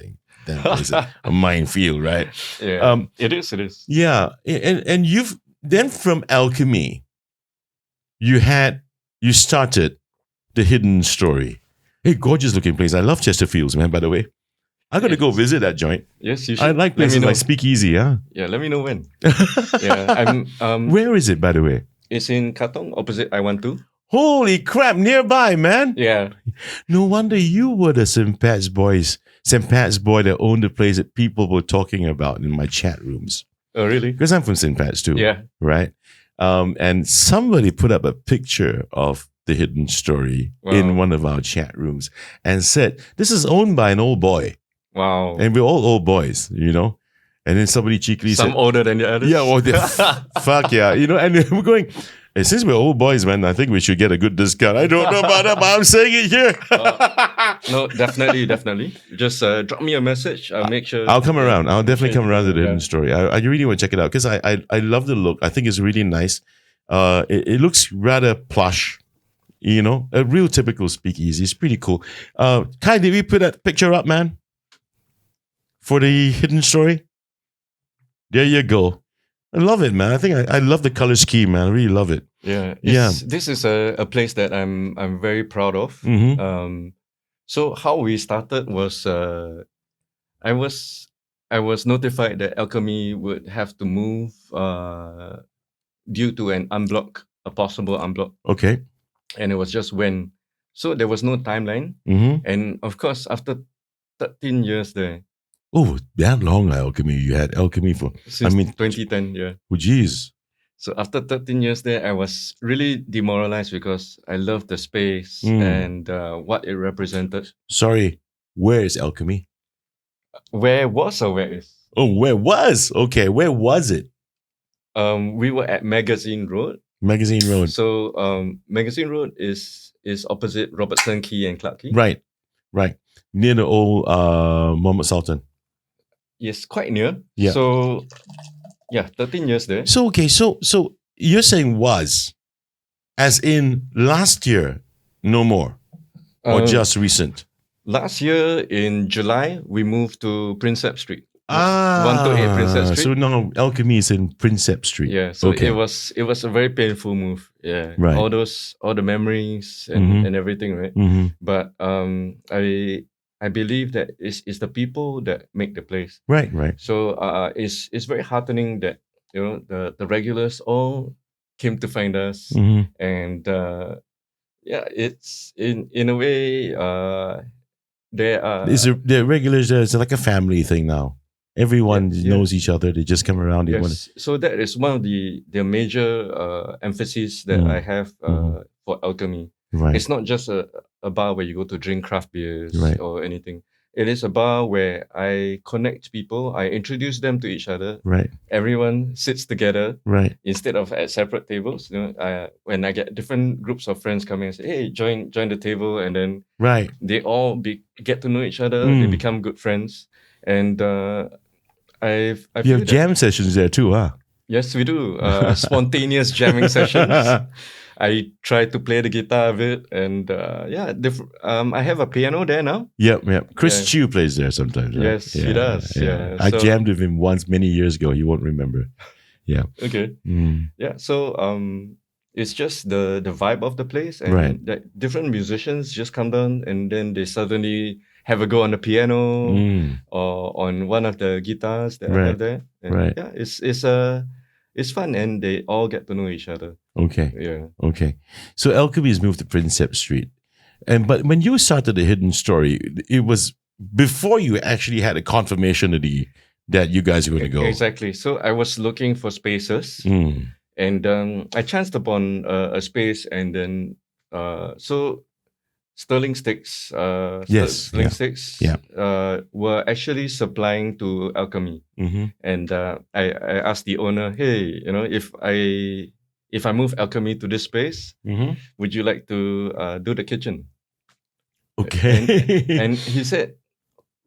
place a minefield, right? Yeah. It is. Yeah, and you've then from Alchemy, you started the Hidden Story. Hey, gorgeous looking place. I love Chesterfields, man. By the way, I got to go visit that joint. Yes, you should. I like places like Speakeasy. Yeah. Yeah, let me know when. Yeah, I'm. Where is it, by the way? It's in Katong, opposite I-12. Holy crap, nearby, man. Yeah. No wonder you were the St. Pat's boy that owned the place that people were talking about in my chat rooms. Oh, really? Because I'm from St. Pat's too. Yeah. Right? And somebody put up a picture of the Hidden Story in one of our chat rooms and said, this is owned by an old boy. Wow. And we're all old boys, And then somebody cheekily said... Some older than the others? Yeah, well, fuck yeah. And we're going... Hey, since we're old boys, man, I think we should get a good discount. I don't know about that, but I'm saying it here. No, definitely. Just drop me a message. I'll make sure. I'll come around. I'll definitely come around to the Hidden Story. I really want to check it out because I love the look. I think it's really nice. It looks rather plush, a real typical speakeasy. It's pretty cool. Kai, did we put that picture up, man? For the Hidden Story? There you go. I love it, man. I think I love the color scheme, man. I really love it. Yeah. Yeah. This is a place that I'm very proud of. So how we started was I was notified that Alchemy would have to move due to a possible unblock. Okay. And it was just when. So there was no timeline. And of course, after 13 years there. Oh, that long Alchemy. You had Alchemy for... Since 2010, yeah. Oh, geez. So after 13 years there, I was really demoralized because I loved the space and what it represented. Sorry, Where is Alchemy? Where was or where is? Oh, where was? Okay, where was it? We were at Magazine Road. Magazine Road. So Magazine Road is opposite Robertson Quay and Clarke Quay. Right. Near the old Mohammed Sultan. Yes, quite near. Yeah. So 13 years there. So okay, so you're saying was, as in last year, no more, or just recent? Last year in July, we moved to Prinsep Street. 128 Prinsep Street. So now Alchemy is in Prinsep Street. Yeah, so okay. it was a very painful move. Yeah, Right. all the memories and everything, right? Mm-hmm. But I believe that it's the people that make the place. Right. So it's very heartening that the regulars all came to find us, and it's in a way they are. The regulars there, it's like a family thing now. Everyone knows each other. They just come around. Yes. So that is one of the major emphasis that I have for Alchemy. Right. It's not just a bar where you go to drink craft beers or anything. It is a bar where I connect people. I introduce them to each other. Right. Everyone sits together. Right. Instead of at separate tables. When I get different groups of friends coming and say, "Hey, join the table," and then they all get to know each other. They become good friends, and I you have jam sessions there too, huh? Yes, we do. Spontaneous jamming sessions. I try to play the guitar a bit, and I have a piano there now. Yep. Chris Chu plays there sometimes, right? Yes, he does. Yeah. I jammed with him once many years ago. You won't remember. Yeah. Okay. Yeah. So it's just the vibe of the place, and that different musicians just come down, and then they suddenly have a go on the piano or on one of the guitars that I have there. And yeah, it's fun, and they all get to know each other. Okay. Yeah. Okay. So Alchemy has moved to Prinsep Street. But when you started the Hidden Story, it was before you actually had a confirmation that you guys were going to go. Exactly. So I was looking for spaces, and I chanced upon a space, and then so Sterling Sticks, Sticks were actually supplying to Alchemy, and I asked the owner, "Hey, if I move Alchemy to this space, would you like to do the kitchen?" Okay. And he said,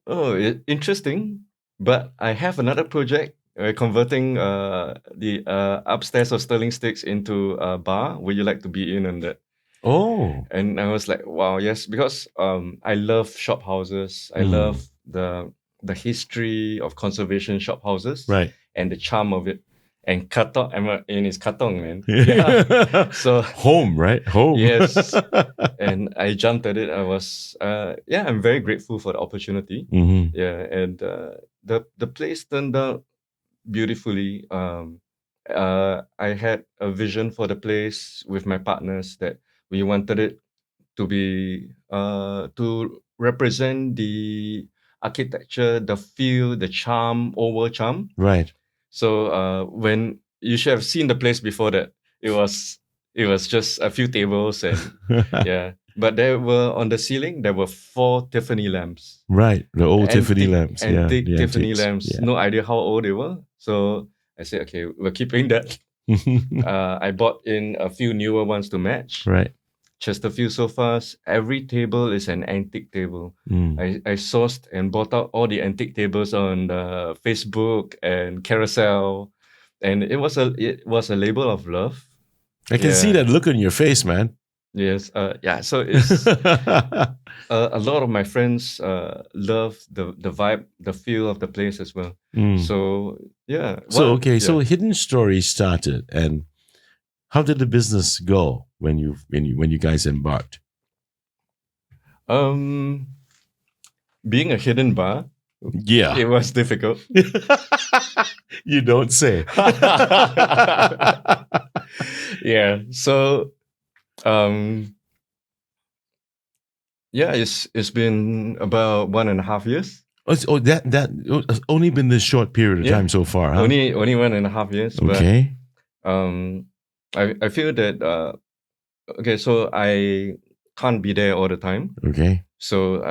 "Oh, interesting, but I have another project converting the upstairs of Sterling Sticks into a bar. Would you like to be in on that?" Oh. And I was like, wow, yes, because I love shop houses. I love the history of conservation shop houses, and the charm of it. And katong, and it's katong, man. Yeah. So home, right? Home. Yes. And I jumped at it. I was, I'm very grateful for the opportunity. Yeah, and the place turned out beautifully. I had a vision for the place with my partners that we wanted it to be to represent the architecture, the feel, the charm, over charm. Right. So when you should have seen the place before that, it was just a few tables and but there were on the ceiling there were 4 Tiffany lamps. Right, the old Tiffany lamps. Antique Tiffany lamps. No idea how old they were. So I said, okay, we're keeping that. I bought in a few newer ones to match. Right. Chesterfield sofas. Every table is an antique table. I sourced and bought out all the antique tables on Facebook and Carousel, and it was a label of love. I can see that look on your face, man. Yes. So it's a lot of my friends love the vibe, the feel of the place as well. So yeah. So Hidden Story started, and how did the business go when you guys embarked? Being a hidden bar, it was difficult. You don't say. Yeah. So it's been about 1.5 years. That only been this short period of time so far, huh? Only 1.5 years. Okay. But I feel that so I can't be there all the time. Okay. So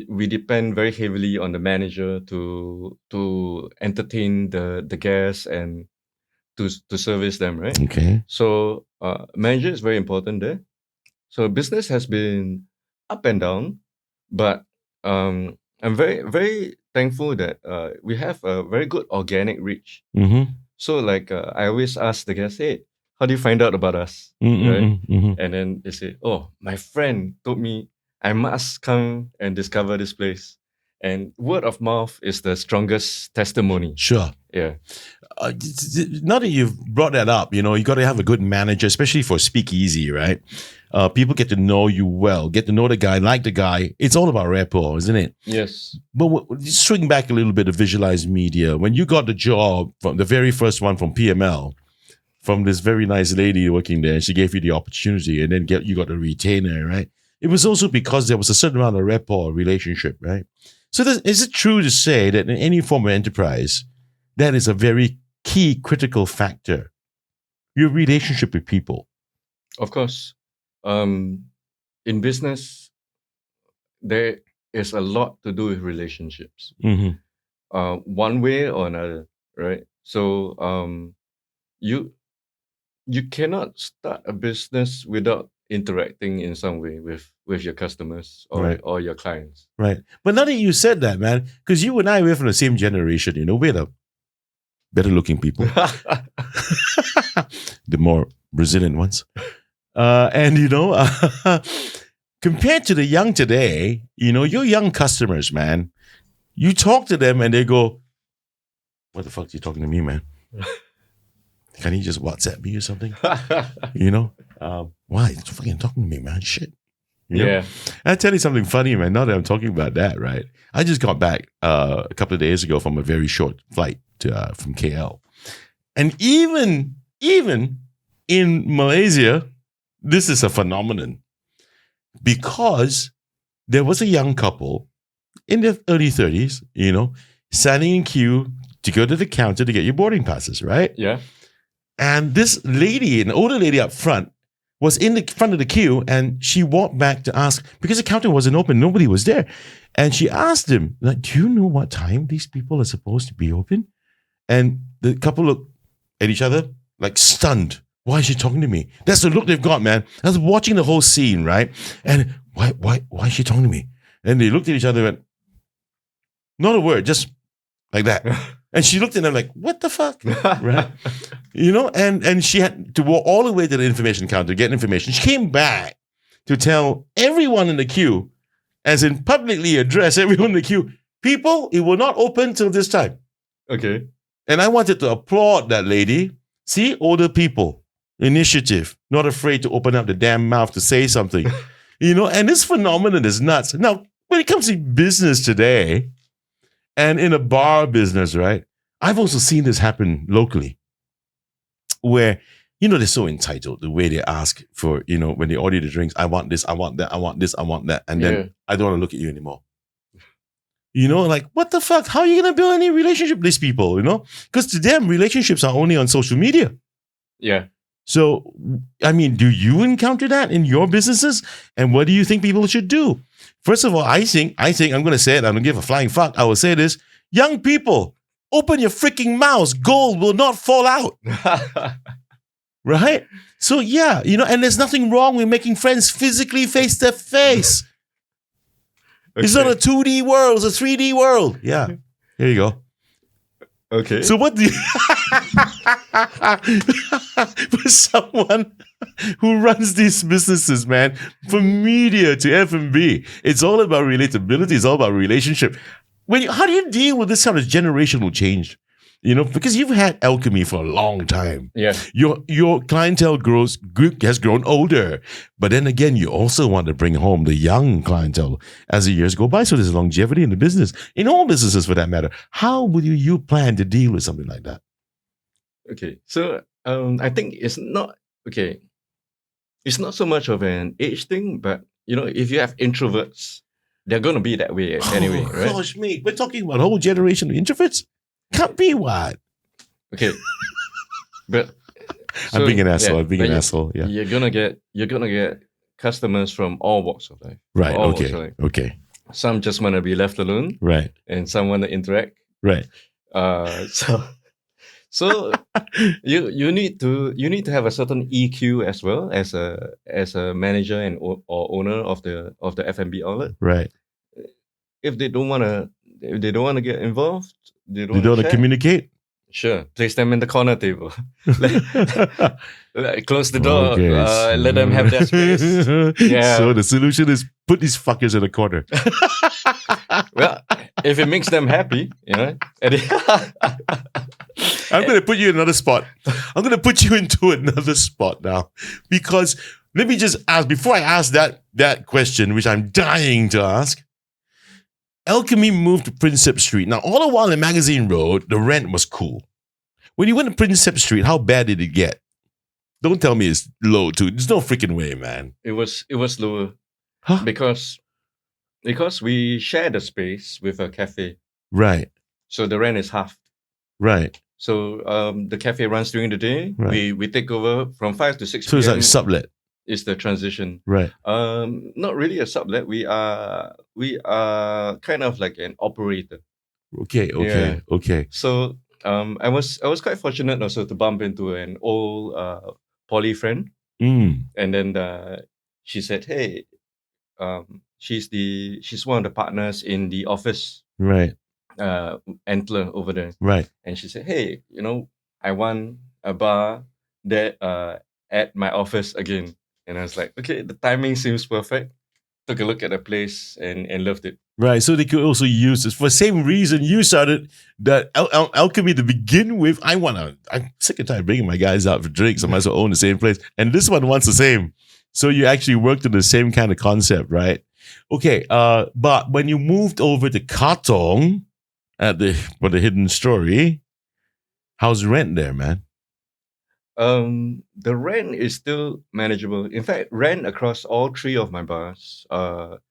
we depend very heavily on the manager to entertain the guests and to service them, right? Okay. So manager is very important there. So business has been up and down, but I'm very thankful that we have a very good organic reach. Mm-hmm. So like I always ask the guests, hey, how do you find out about us? Mm-hmm. Right? Mm-hmm. And then they say, oh, my friend told me I must come and discover this place. And word of mouth is the strongest testimony. Sure. Yeah. Now that you've brought that up, you got to have a good manager, especially for speakeasy, right? People get to know you well, get to know the guy, like the guy. It's all about rapport, isn't it? Yes. But just swing back a little bit to Visualise Media. When you got the job, from the very first one from PML, from this very nice lady working there, and she gave you the opportunity, and then you got a retainer, right? It was also because there was a certain amount of rapport relationship, right? So is it true to say that in any form of enterprise, that is a very key critical factor, your relationship with people? Of course. In business, there is a lot to do with relationships. Mm-hmm. One way or another, right? So you cannot start a business without interacting in some way with your customers or Right. or your clients. Right. But now that you said that, man, because you and I, we're from the same generation, we're the better looking people, the more resilient ones. And, compared to the young today, your young customers, man, you talk to them and they go, what the fuck are you talking to me, man? Can you just WhatsApp me or something? Why? You're fucking talking to me, man. Shit. Yeah. I'll tell you something funny, man. Now that I'm talking about that, right? I just got back a couple of days ago from a very short flight from KL. And even in Malaysia, this is a phenomenon. Because there was a young couple in their early 30s, standing in queue to go to the counter to get your boarding passes, right? Yeah. And this lady, an older lady up front, was in the front of the queue, and she walked back to ask, because the counter wasn't open, nobody was there. And she asked him, like, do you know what time these people are supposed to be open? And the couple looked at each other like stunned. Why is she talking to me? That's the look they've got, man. I was watching the whole scene, right? And why is she talking to me? And they looked at each other and went, not a word, just like that. And she looked at them like, what the fuck? Right? And she had to walk all the way to the information counter to get information. She came back to tell everyone in the queue, as in publicly address everyone in the queue, people, it will not open till this time. Okay. And I wanted to applaud that lady. See, older people, initiative, not afraid to open up the damn mouth to say something. And this phenomenon is nuts. Now, when it comes to business today, and in a bar business, right? I've also seen this happen locally where, they're so entitled the way they ask for, when they order the drinks, I want this, I want that, I want this, I want that. And then I don't want to look at you anymore. Like, what the fuck? How are you going to build any relationship with these people, Because to them, relationships are only on social media. Yeah. So, I mean, do you encounter that in your businesses? And what do you think people should do? First of all, I think I'm going to say it. I don't give a flying fuck. I will say this. Young people, open your freaking mouths. Gold will not fall out. Right? So, yeah, and there's nothing wrong with making friends physically face to face. Okay. It's not a 2D world. It's a 3D world. Yeah. Here you go. Okay. So what do you... For someone who runs these businesses, man, from media to F&B, it's all about relatability. It's all about relationship. How do you deal with this kind of generational change? Because you've had Alchemy for a long time. Yeah. Your clientele has grown older. But then again, you also want to bring home the young clientele as the years go by. So there's longevity in the business, in all businesses for that matter. How would you plan to deal with something like that? Okay. So I think it's not so much of an age thing, but if you have introverts, they're gonna be that way anyway, right? Gosh, mate, we're talking about a whole generation of introverts. Can't be what? Okay. But I'm being an asshole. I'm being an asshole. Yeah. You're gonna get customers from all walks of life. Right. All walks Okay. of life. Okay. Some just want to be left alone, Right. and some want to interact. Right. So you need to have a certain EQ as well as a manager and or owner of the F&B outlet. Right. If they don't want to get involved, they don't You want don't to want to chat. communicate? Sure, place them in the corner table. Close the door. Okay. Let them have their space. Yeah. So the solution is put these fuckers in a corner. Well, if it makes them happy, you know. I'm going to put you in another spot. I'm going to put you into another spot now. Because let me just ask, before I ask that question, which I'm dying to ask, Alchemy moved to Prinsep Street. Now, all the while in Magazine Road, the rent was cool. When you went to Prinsep Street, how bad did it get? Don't tell me it's low too. There's no freaking way, man. It was lower. Huh? Because we share the space with a cafe. Right. So the rent is half. Right. So the cafe runs during the day. Right. We take over from 5 to 6 So p.m. it's like sublet. Is the transition. Right. Not really a sublet. We are kind of like an operator. Okay. Yeah. Okay. So I was quite fortunate also to bump into an old poly friend, Mm. and then she said, "Hey, she's one of the partners in the office, Right. Antler over there." Right. And she said, "Hey, I want a bar that at my office again." And I was like, "Okay, the timing seems perfect." Took a look at the place and loved it. Right. So they could also use this for the same reason you started that Alchemy to begin with. I'm sick and tired of bringing my guys out for drinks. I might as well own the same place. And this one wants the same. So you actually worked on the same kind of concept, right? Okay. But when you moved over to Katong for the hidden story, how's rent there, man? The rent is still manageable. In fact, rent across all three of my bars are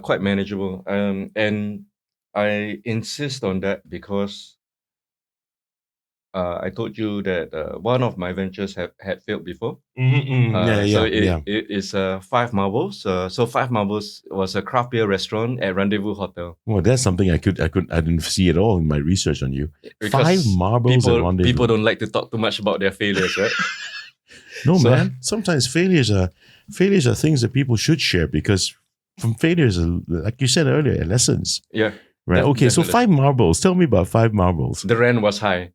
quite manageable. And I insist on that because I told you that one of my ventures had failed before. So it is 5 Marbles. So 5 Marbles was a craft beer restaurant at Rendezvous Hotel. Well, that's something I didn't see at all in my research on you. Because 5 Marbles at Rendezvous. people don't like to talk too much about their failures, right? No, man. Sometimes failures are things that people should share because from failures, like you said earlier, lessons. Yeah. Right. Okay. So Definitely. 5 Marbles. Tell me about 5 Marbles. The rent was high.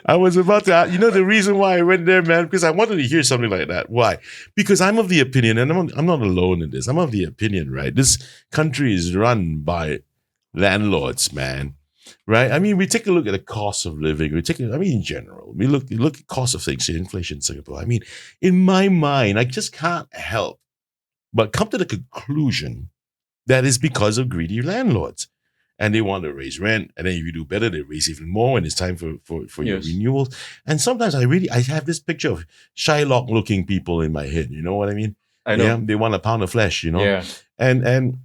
I was about to ask, the reason why I went there, man, because I wanted to hear something like that. Why? Because I'm of the opinion, and I'm not alone in this. I'm of the opinion, right? This country is run by landlords, man. Right? I mean, we take a look at the cost of living. In general, we look at cost of things, inflation in Singapore. I mean, in my mind, I just can't help but come to the conclusion that is because of greedy landlords. And they want to raise rent. And then if you do better, they raise even more when it's time for your Yes. renewals. And sometimes I have this picture of Shylock looking people in my head. You know what I mean? I know. Yeah, they want a pound of flesh, Yeah. And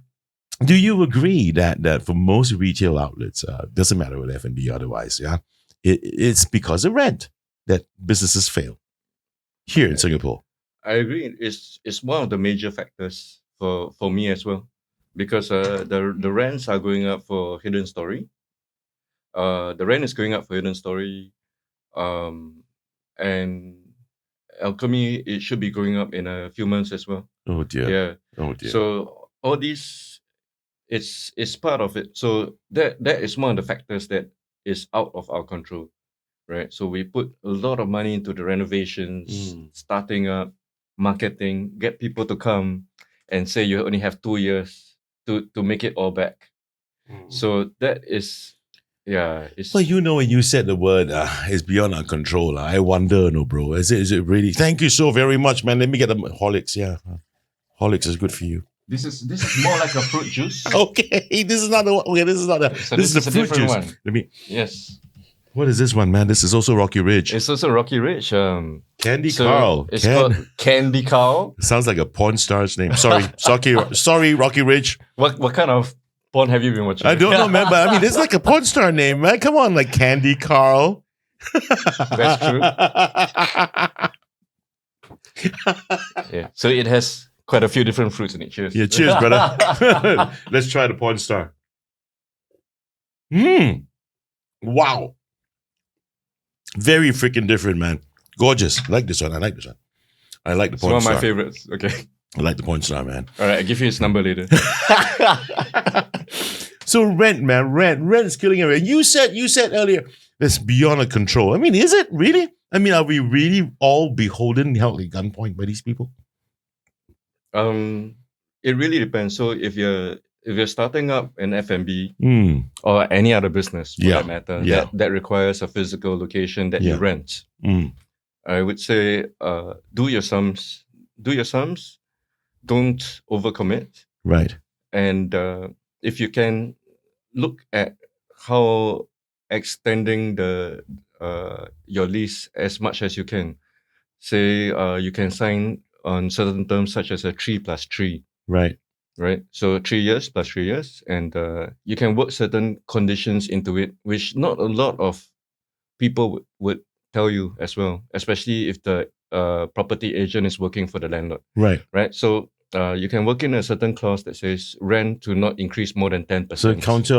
do you agree that for most retail outlets, doesn't matter what F&B otherwise, yeah, it's because of rent that businesses fail here in Singapore? I agree. It's one of the major factors for me as well, because the rents are going up for Hidden Story. The rent is going up for Hidden Story, and Alchemy, it should be going up in a few months as well. Oh dear. Yeah. Oh dear. So all these, it's part of it. So that is one of the factors that is out of our control, right? So we put a lot of money into the renovations, starting up, marketing, get people to come and say you only have 2 years to make it all back. So that is, yeah. It's, Well, when you said the word it's beyond our control, I wonder, no, bro. Is it really? Thank you so very much, man. Let me get the Horlicks. Yeah, Horlicks is good for you. this is more like a fruit juice. Okay, this is not the one. Okay, this is not the. So this is the a fruit different juice. one. Let me. Yes. What is this one, man? This is also Rocky Ridge. It's also Rocky Ridge. Candy So Carl. it's called Candy Carl. Sounds like a porn star's name. Sorry, Rocky Ridge. What kind of porn have you been watching? I don't know, man, but I mean, it's like a porn star name, man. Come on, like Candy Carl. That's true. Yeah. So it has quite a few different fruits in it. Cheers. Yeah, cheers, brother. Let's try the porn star. Wow. Very freaking different, man. Gorgeous. I like this one. I like the It's porn one of star. my favorites. Okay. I like the porn star, man. All right. I'll give you his number later. So rent, man, rent is killing everything. You said earlier, it's beyond our control. I mean, is it really? I mean, are we really all beholden, held at gunpoint by these people? It really depends. So if you're starting up an F&B Mm, or any other business for Yeah, that matter, yeah. that requires a physical location that Yeah. you rent, mm, I would say do your sums, don't overcommit, right. and if you can look at how extending the your lease as much as you can. Say you can sign on certain terms such as a 3+3, Right. right? So 3 years plus 3 years, and you can work certain conditions into it, which not a lot of people would tell you as well, especially if the property agent is working for the landlord, Right. right? So you can work in a certain clause that says rent to not increase more than 10%. So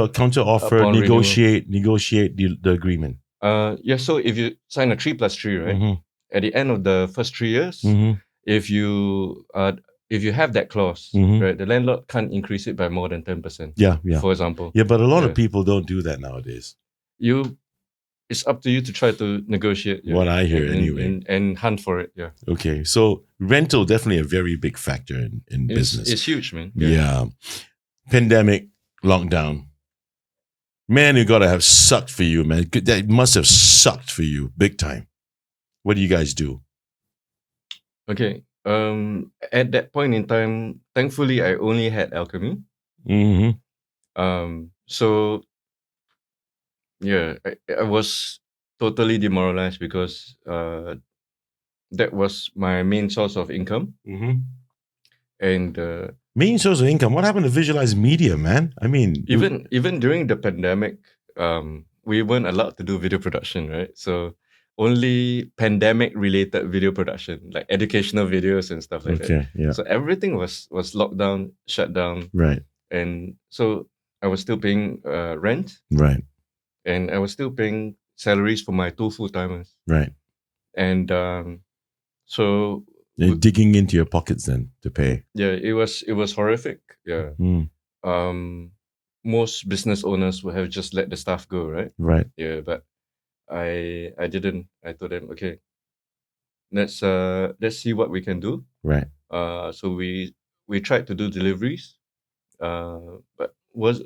counter offer, Upon renewal. negotiate the agreement. Yeah. So if you sign a 3+3, right? Mhm, At the end of the first 3 years, mhm, if you have that clause, Mhm. right, the landlord can't increase it by more than 10%. Yeah, yeah. For example, Yeah, but a lot Yeah. of people don't do that nowadays. it's up to you to try to negotiate. What I hear and, anyway. and hunt for it. Yeah, Okay, so rental definitely a very big factor in business. it's huge, man. Yeah. Pandemic, lockdown. Man, it gotta have sucked for you, man. That must have sucked for you big time. What do you guys do? Okay. At that point in time, thankfully, I only had Alchemy. Mm-hmm. So yeah, I was totally demoralized because that was my main source of income, Mm-hmm. and Main source of income. What happened to Visualise Media, man? I mean, even during the pandemic, we weren't allowed to do video production, right? So only pandemic related video production, like educational videos and stuff like that. okay, yeah, So everything was locked down, shut down, right, and so I was still paying rent, right, and I was still paying salaries for my 2 full-timers, right. and so They're digging into your pockets then to pay. yeah, it was horrific. Yeah. Mm, Most business owners would have just let the staff go, right? right, Yeah, but I didn't. I told them, okay, let's see what we can do. right. So we tried to do deliveries, but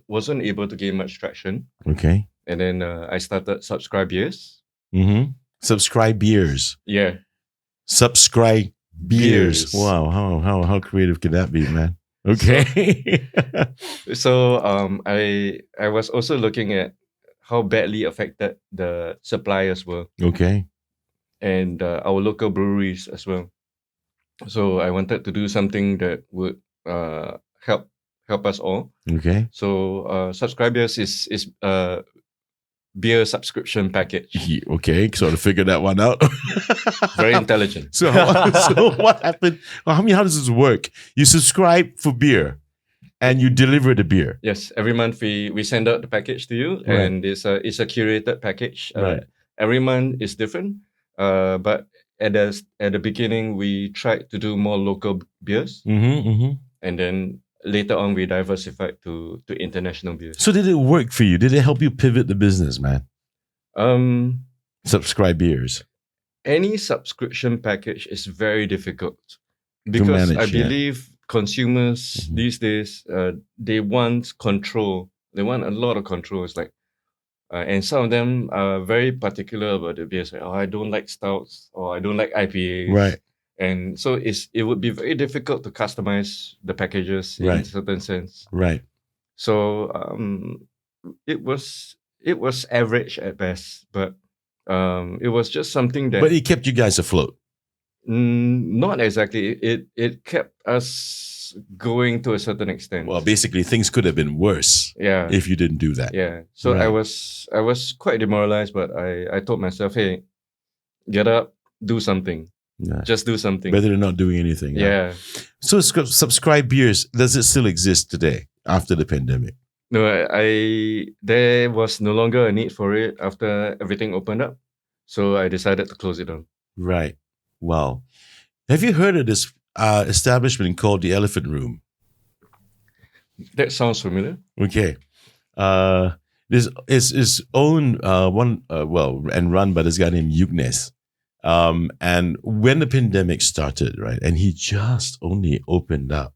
wasn't able to gain much traction. Okay. And then I started subscribe years. Mm-hmm. Subscribe beers. Yeah, Subscribe beers. Beers. Wow, how creative could that be, man? Okay. so I was also looking at how badly affected the suppliers were, okay. and our local breweries as well. So I wanted to do something that would help us all. Okay. So subscribers is beer subscription package. Okay. Sort of figured that one out. Very intelligent. So what happened? Well, how does this work? You subscribe for beer and you deliver the beer. Yes, every month we send out the package to you, Right. and it's a curated package. Right. Every month is different, but at the beginning we tried to do more local beers, Mm-hmm, mm-hmm. and then later on we diversified to international beers. So did it work for you? Did it help you pivot the business, man? Subscribe beers. Any subscription package is very difficult because manage, I yeah. believe consumers Mhm. these days they want control. They want a lot of control. It's like, and some of them are very particular about the beers. Like, oh, I don't like stouts, or I don't like IPAs. Right. And so it would be very difficult to customize the packages in a Right. certain sense. Right. So it was average at best, but it was just something that But it kept you guys afloat. Not exactly. It kept us going to a certain extent. Well, basically, things could have been worse Yeah. if you didn't do that. Yeah. So I Right. was quite demoralized, but I told myself, hey, get up, do something. Yeah. Just do something. Better than not doing anything. Yeah. So subscribe beers, does it still exist today after the pandemic? No, there was no longer a need for it after everything opened up. So I decided to close it down. Right. Wow. Have you heard of this establishment called the Elephant Room? That sounds familiar. Okay. This is owned and run by this guy named Yugnes. And when the pandemic started, right, and he just only opened up.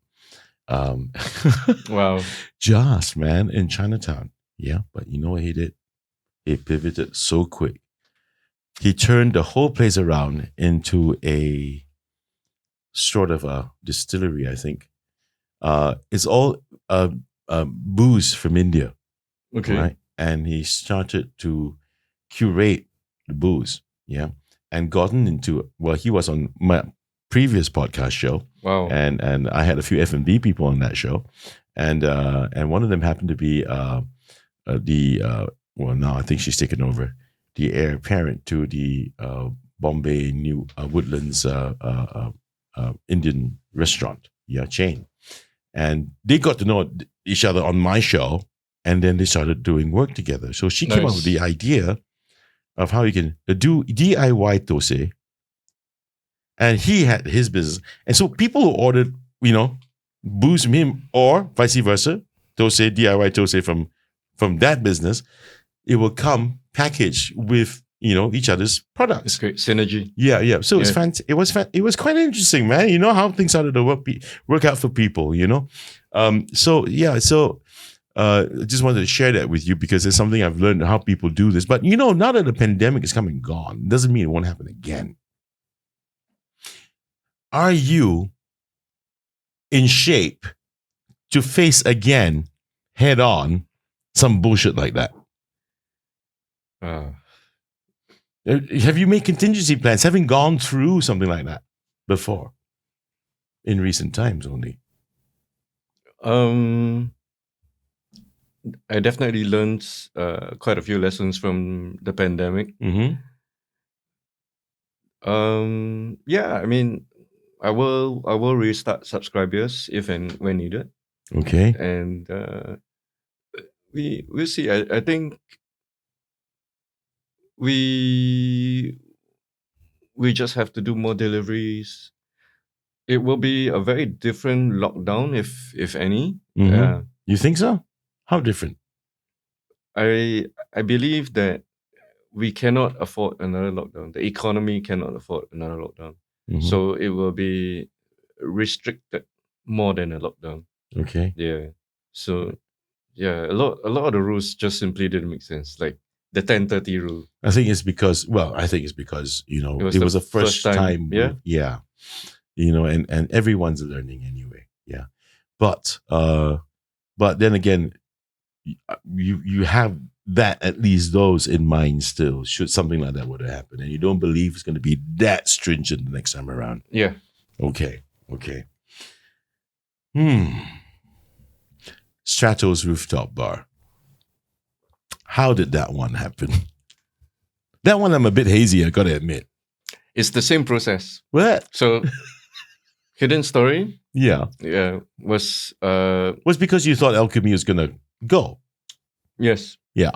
Wow. Just, man, in Chinatown. Yeah, but you know what he did? He pivoted so quick. He turned the whole place around into a sort of a distillery, I think. It's all booze from India, Okay. right? And he started to curate the booze, yeah, and gotten into, well, he was on my previous podcast show, Wow. and I had a few F&B people on that show, and one of them happened to be well, now I think she's taken over, the heir apparent to the Bombay New Woodlands Indian restaurant, chain. And they got to know each other on my show, and then they started doing work together. So she came up with the idea of how you can do DIY dosai, and he had his business. And so people who ordered, booze from him or vice versa, dosai, DIY dosai from that business, it will come packaged with each other's products. It's great synergy. Yeah. So it was quite interesting, man. You know how things started to work out for people. So just wanted to share that with you because it's something I've learned how people do this. But now that the pandemic is come and gone, doesn't mean it won't happen again. Are you in shape to face again head on some bullshit like that? Have you made contingency plans, having gone through something like that before in recent times only? I definitely learned quite a few lessons from the pandemic. Mm-hmm. Yeah, I mean, I will restart subscribers if and when needed. Okay. And we'll see. I think we just have to do more deliveries. It will be a very different lockdown, if any. Mm-hmm. You think so? How different? I believe that we cannot afford another lockdown. The economy cannot afford another lockdown. Mm-hmm. So it will be restricted more than a lockdown. Okay. Yeah. So yeah, a lot of the rules just simply didn't make sense. Like the 10:30 rule. I think it's because it was the first time. Yeah. Yeah. And everyone's learning anyway. Yeah. But then again, you have that, at least those in mind still, should something like that would have happened, and you don't believe it's going to be that stringent the next time around. Yeah. Okay. Stratos Rooftop Bar. How did that one happen? That one I'm a bit hazy, I gotta admit. It's the same process. What? So Hidden Story, Yeah. was because you thought Alchemy was gonna go. yes. Yeah.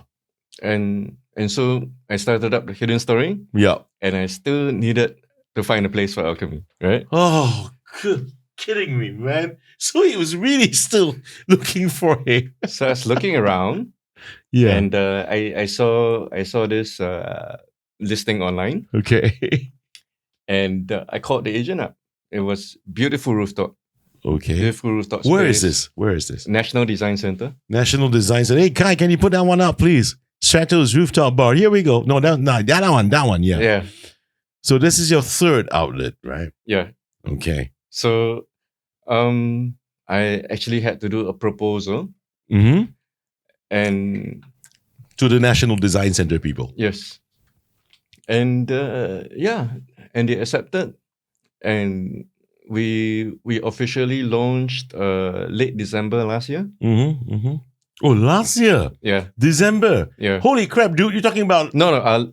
And so I started up the Hidden Story, Yeah. and I still needed to find a place for Alchemy, right? Oh, good. Kidding me, man. So he was really still looking for him. So I was looking around, Yeah. and I saw this listing online, Okay. and I called the agent up. It was beautiful rooftop. Okay. Beautiful rooftop. Where space. is this? Where is this? National Design Center. National Design Center. Hey, Kai, can you put that one up, please? Stratos Rooftop Bar. Here we go. No, that one. Yeah. Yeah. So this is your third outlet, right? Yeah. Okay. So, I actually had to do a proposal, Mm-hmm. and To the National Design Center people. yes, and and they accepted. and we officially launched late December last year. Oh, last year, Yeah, December. yeah. Holy crap, dude! You're talking about No,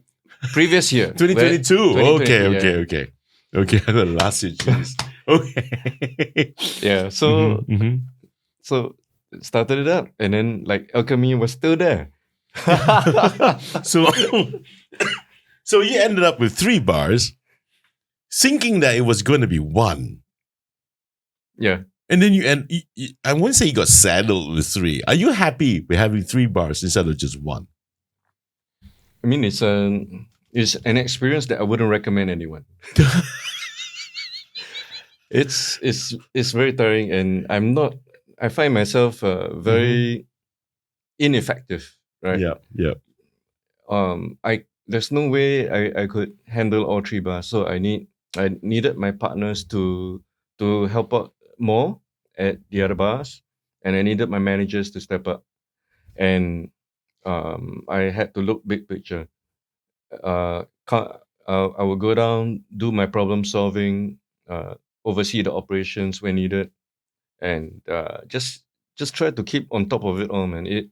previous year. 2022. 2020, yeah. Okay. I got last year, jeez. Okay. Yeah. So Mhm. so started it up, and then like Alchemy was still there. So, so you ended up with 3 bars, thinking that it was going to be 1. Yeah. And then I wouldn't say you got saddled with 3. Are you happy with having 3 bars instead of just 1? I mean, it's an experience that I wouldn't recommend anyone. It's very tiring, and I find myself very ineffective, right? Yeah. I there's no way I could handle all 3 bars, so I needed my partners to help out more at the other bars, and I needed my managers to step up, and I had to look big picture. I will go down, do my problem solving, oversee the operations when needed, and just try to keep on top of it all, man. It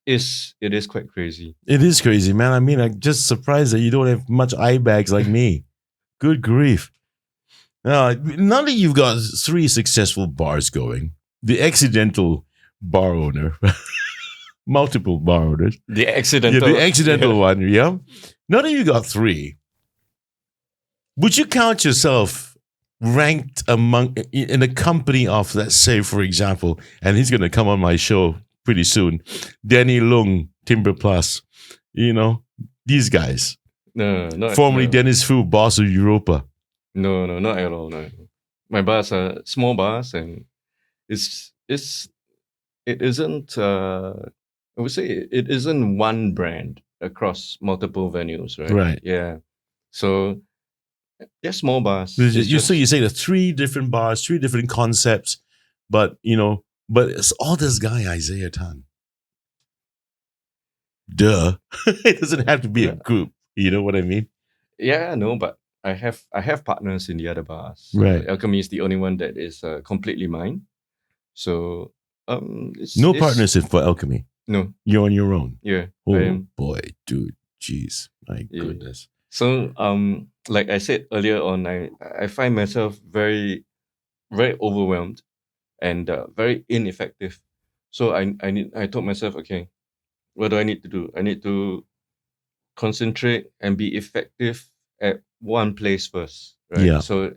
is quite crazy. It is crazy, man. I mean, I'm just surprised that you don't have much eye bags like me. Good grief. Now that you've got 3 successful bars going, the accidental bar owner, multiple bar owners, The yeah, accidental, the accidental yeah. one, yeah. Now that you got 3, would you count yourself ranked among in a company of, let's say, for example, and he's going to come on my show pretty soon, Danny Lung, Timber Plus, these guys, No, not formerly no, Dennis Fu, boss of Europa. no, not at all. No. My bars are small bars, and it's it isn't. I would say it isn't one brand across multiple venues, right? Right. Yeah. So they're small bars. You It's just say the 3 different bars, 3 different concepts, but it's all this guy Isaiah Tan. Duh. It doesn't have to be a yeah, group. You know what I mean? yeah, no, but I have partners in the other bars. Right. Alchemy is the only one that is completely mine. So No it's partnership for Alchemy. no, You're on your own. yeah, Oh I am. boy, dude. Jeez. My Yeah. goodness. So like I said earlier on, I find myself very very overwhelmed and very ineffective. So I told myself, okay, what do I need to do? I need to concentrate and be effective at one place first, right? Yeah. So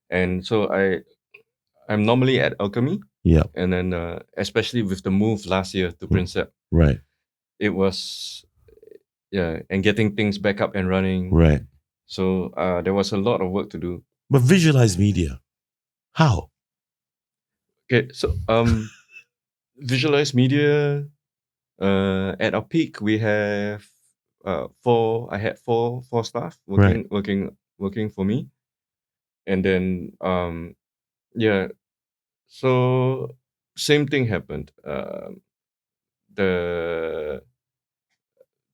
and so I'm normally at Alchemy, Yeah. and then especially with the move last year to Princep, Right. it was and getting things back up and running. Right. So there was a lot of work to do. But Visualise Media. How? Okay, so Visualize Media. At our peak, we have four. I had four staff working for me, and then yeah. So same thing happened. The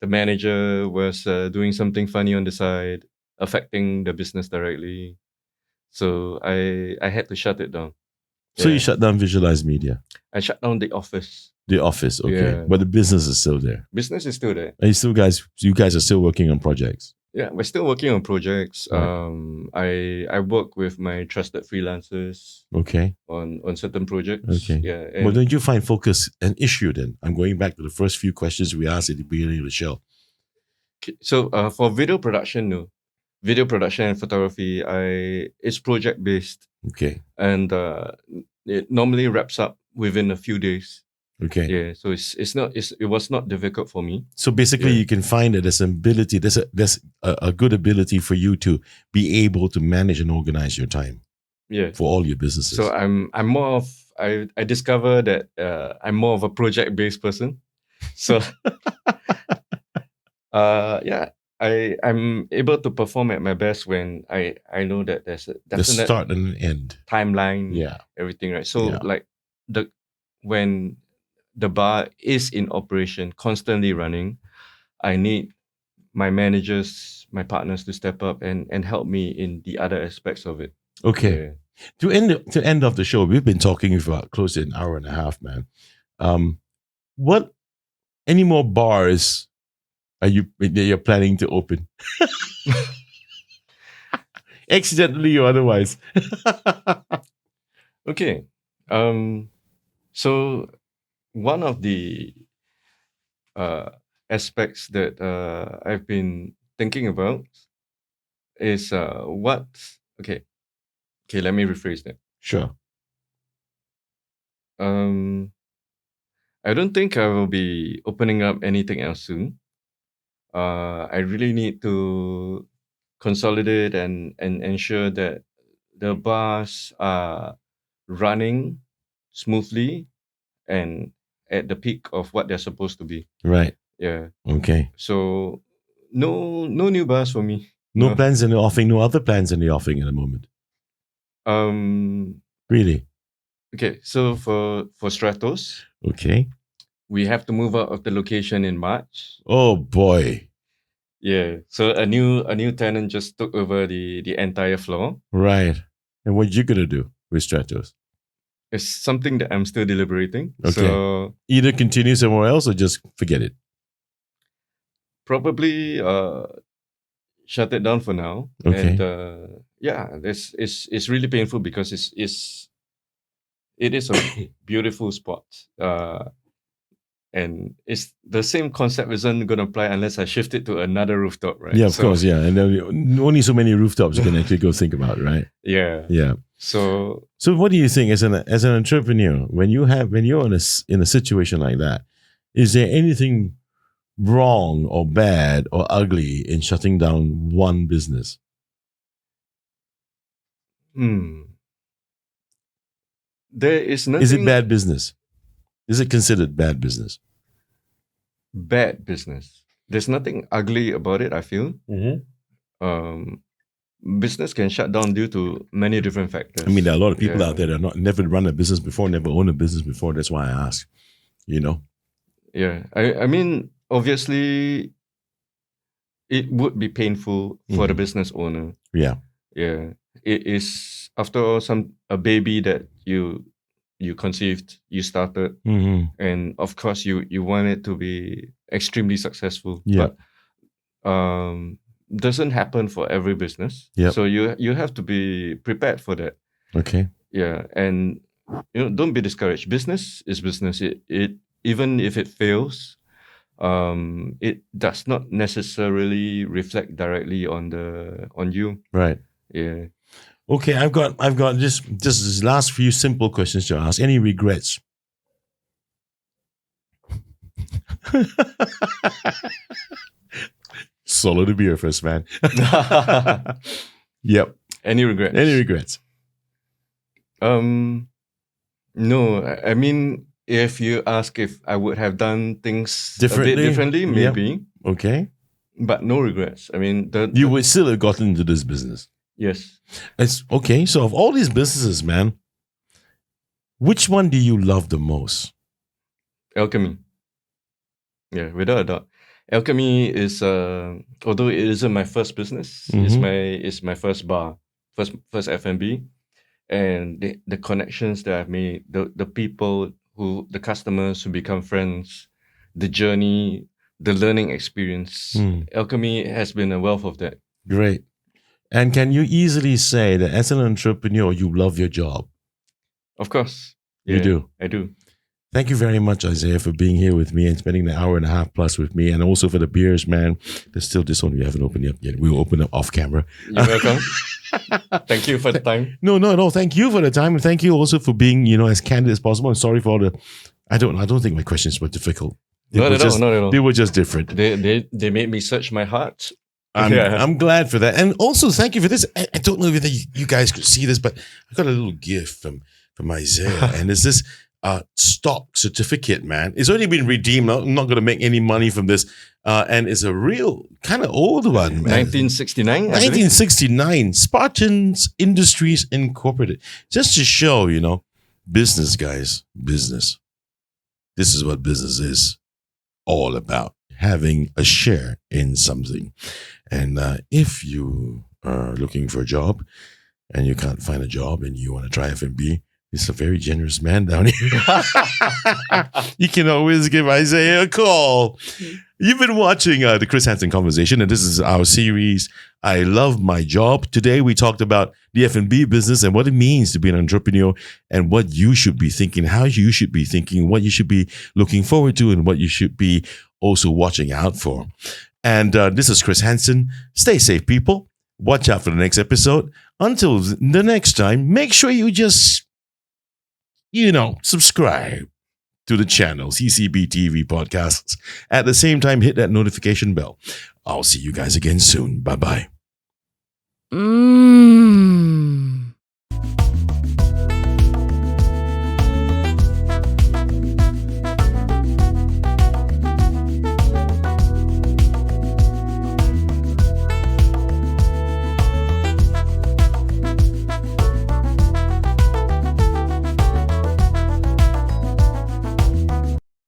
the manager was doing something funny on the side, affecting the business directly. So I had to shut it down. So you Yeah. shut down Visualise Media. I shut down the office. The office, okay. Yeah. But the business is still there. Business is still there. And you guys are still working on projects. Yeah, we're still working on projects. Right. I work with my trusted freelancers Okay. on certain projects. Okay. Yeah. Well, And don't you find focus an issue then? I'm going back to the first few questions we asked at the beginning of the show. so for video production, no. Video production and photography, it's project based, Okay. and it normally wraps up within a few days. Okay. Yeah. So it was not difficult for me. So basically, Yeah. you can find that there's a good ability for you to be able to manage and organize your time Yeah. for all your businesses. So I'm more of I discover that I'm more of a project based person. So yeah, I'm able to perform at my best when I know that there's a the definite start and end. timeline, Yeah. everything, right? So Yeah. like when the bar is in operation, constantly running, I need my managers, my partners to step up and help me in the other aspects of it. Okay. Yeah. To end off the show, we've been talking for close to an hour and a half, man. What any more bars are you're planning to open? Accidentally or otherwise. Okay. So one of the uh, aspects that I've been thinking about is what. Okay. Okay. Let me rephrase that. Sure. Um, I don't think I will be opening up anything else soon. I really need to consolidate and ensure that the bars are running smoothly and at the peak of what they're supposed to be. Right. Yeah. Okay. So no new bars for me. No plans in the offing, no other plans in the offing at the moment. Um Really? okay, so for Stratos, Okay. we have to move out of the location in March. Oh boy. Yeah. So a new tenant just took over the entire floor. Right. And what you gonna do with Stratos? It's something that I'm still deliberating. Okay. So Either continue somewhere else or just forget it. probably shut it down for now. Okay. And yeah, it's really painful because it is a beautiful spot. And it's the same concept isn't going to apply unless I shift it to another rooftop, right? Yeah, of course, yeah. And then only so many rooftops you can actually go think about, right? Yeah. Yeah. So what do you think as an entrepreneur when you're in a situation like that? Is there anything wrong or bad or ugly in shutting down one business? there is nothing Is it bad business? Is it considered bad business? bad business. There's nothing ugly about it, I feel. Business can shut down due to many different factors. I mean, there are a lot of people Yeah. out there that are never run a business before, never owned a business before. That's why I ask. You know? Yeah. I mean, obviously, it would be painful for the business owner. Yeah. Yeah. It is, after all, a baby that you conceived, you started, and of course you want it to be extremely successful. Yeah. But doesn't happen for every business. Yep. So you have to be prepared for that. Okay. Yeah. And don't be discouraged. Business is business. It even if it fails, it does not necessarily reflect directly on you. Right. Yeah. Okay, I've got just this last few simple questions to ask. Any regrets? Solo the beer first, man. Yep. Any regrets? Any regrets? No. I mean, if you ask if I would have done things a bit differently, Yep. maybe. Okay. But no regrets. I mean, You would still have gotten into this business. yes. It's okay. So of all these businesses, man, which one do you love the most? Alchemy. Yeah, without a doubt. Alchemy is although it isn't my first business, it's my first bar, first F&B, and the connections that I've made, the people the customers who become friends, the journey, the learning experience. Alchemy has been a wealth of that. Great. And can you easily say that as an entrepreneur, you love your job? Of course. You do? I do. Thank you very much, Isaiah, for being here with me and spending the hour and a half plus with me, and also for the beers, man. There's still this one we haven't opened up yet. We'll open up off camera. You're welcome. Thank you for the time. No. Thank you for the time, and thank you also for being, as candid as possible. I'm sorry for all the. I don't think my questions were difficult. Not at all. They were just different. They made me search my heart. I'm glad for that, and also thank you for this. I don't know whether you guys could see this, but I got a little gift from Isaiah, and it's this stock certificate, man. It's already been redeemed. I'm not going to make any money from this, and it's a real kind of old one, man. 1969. 1969, Spartans Industries Incorporated. Just to show, business, guys, business. This is what business is all about. having a share in something. And if you are looking for a job and you can't find a job and you want to try F&B, he's a very generous man down here. You can always give Isaiah a call. You've been watching the Chris Hansen Conversation, and this is our series, I Love My Job. Today, we talked about the F&B business and what it means to be an entrepreneur and what you should be thinking, how you should be thinking, what you should be looking forward to, and what you should be also watching out for. And this is Chris Hansen. Stay safe, people. Watch out for the next episode. Until the next time, make sure you just, subscribe to the channel, CCB TV Podcasts. At the same time, hit that notification bell. I'll see you guys again soon. Bye-bye.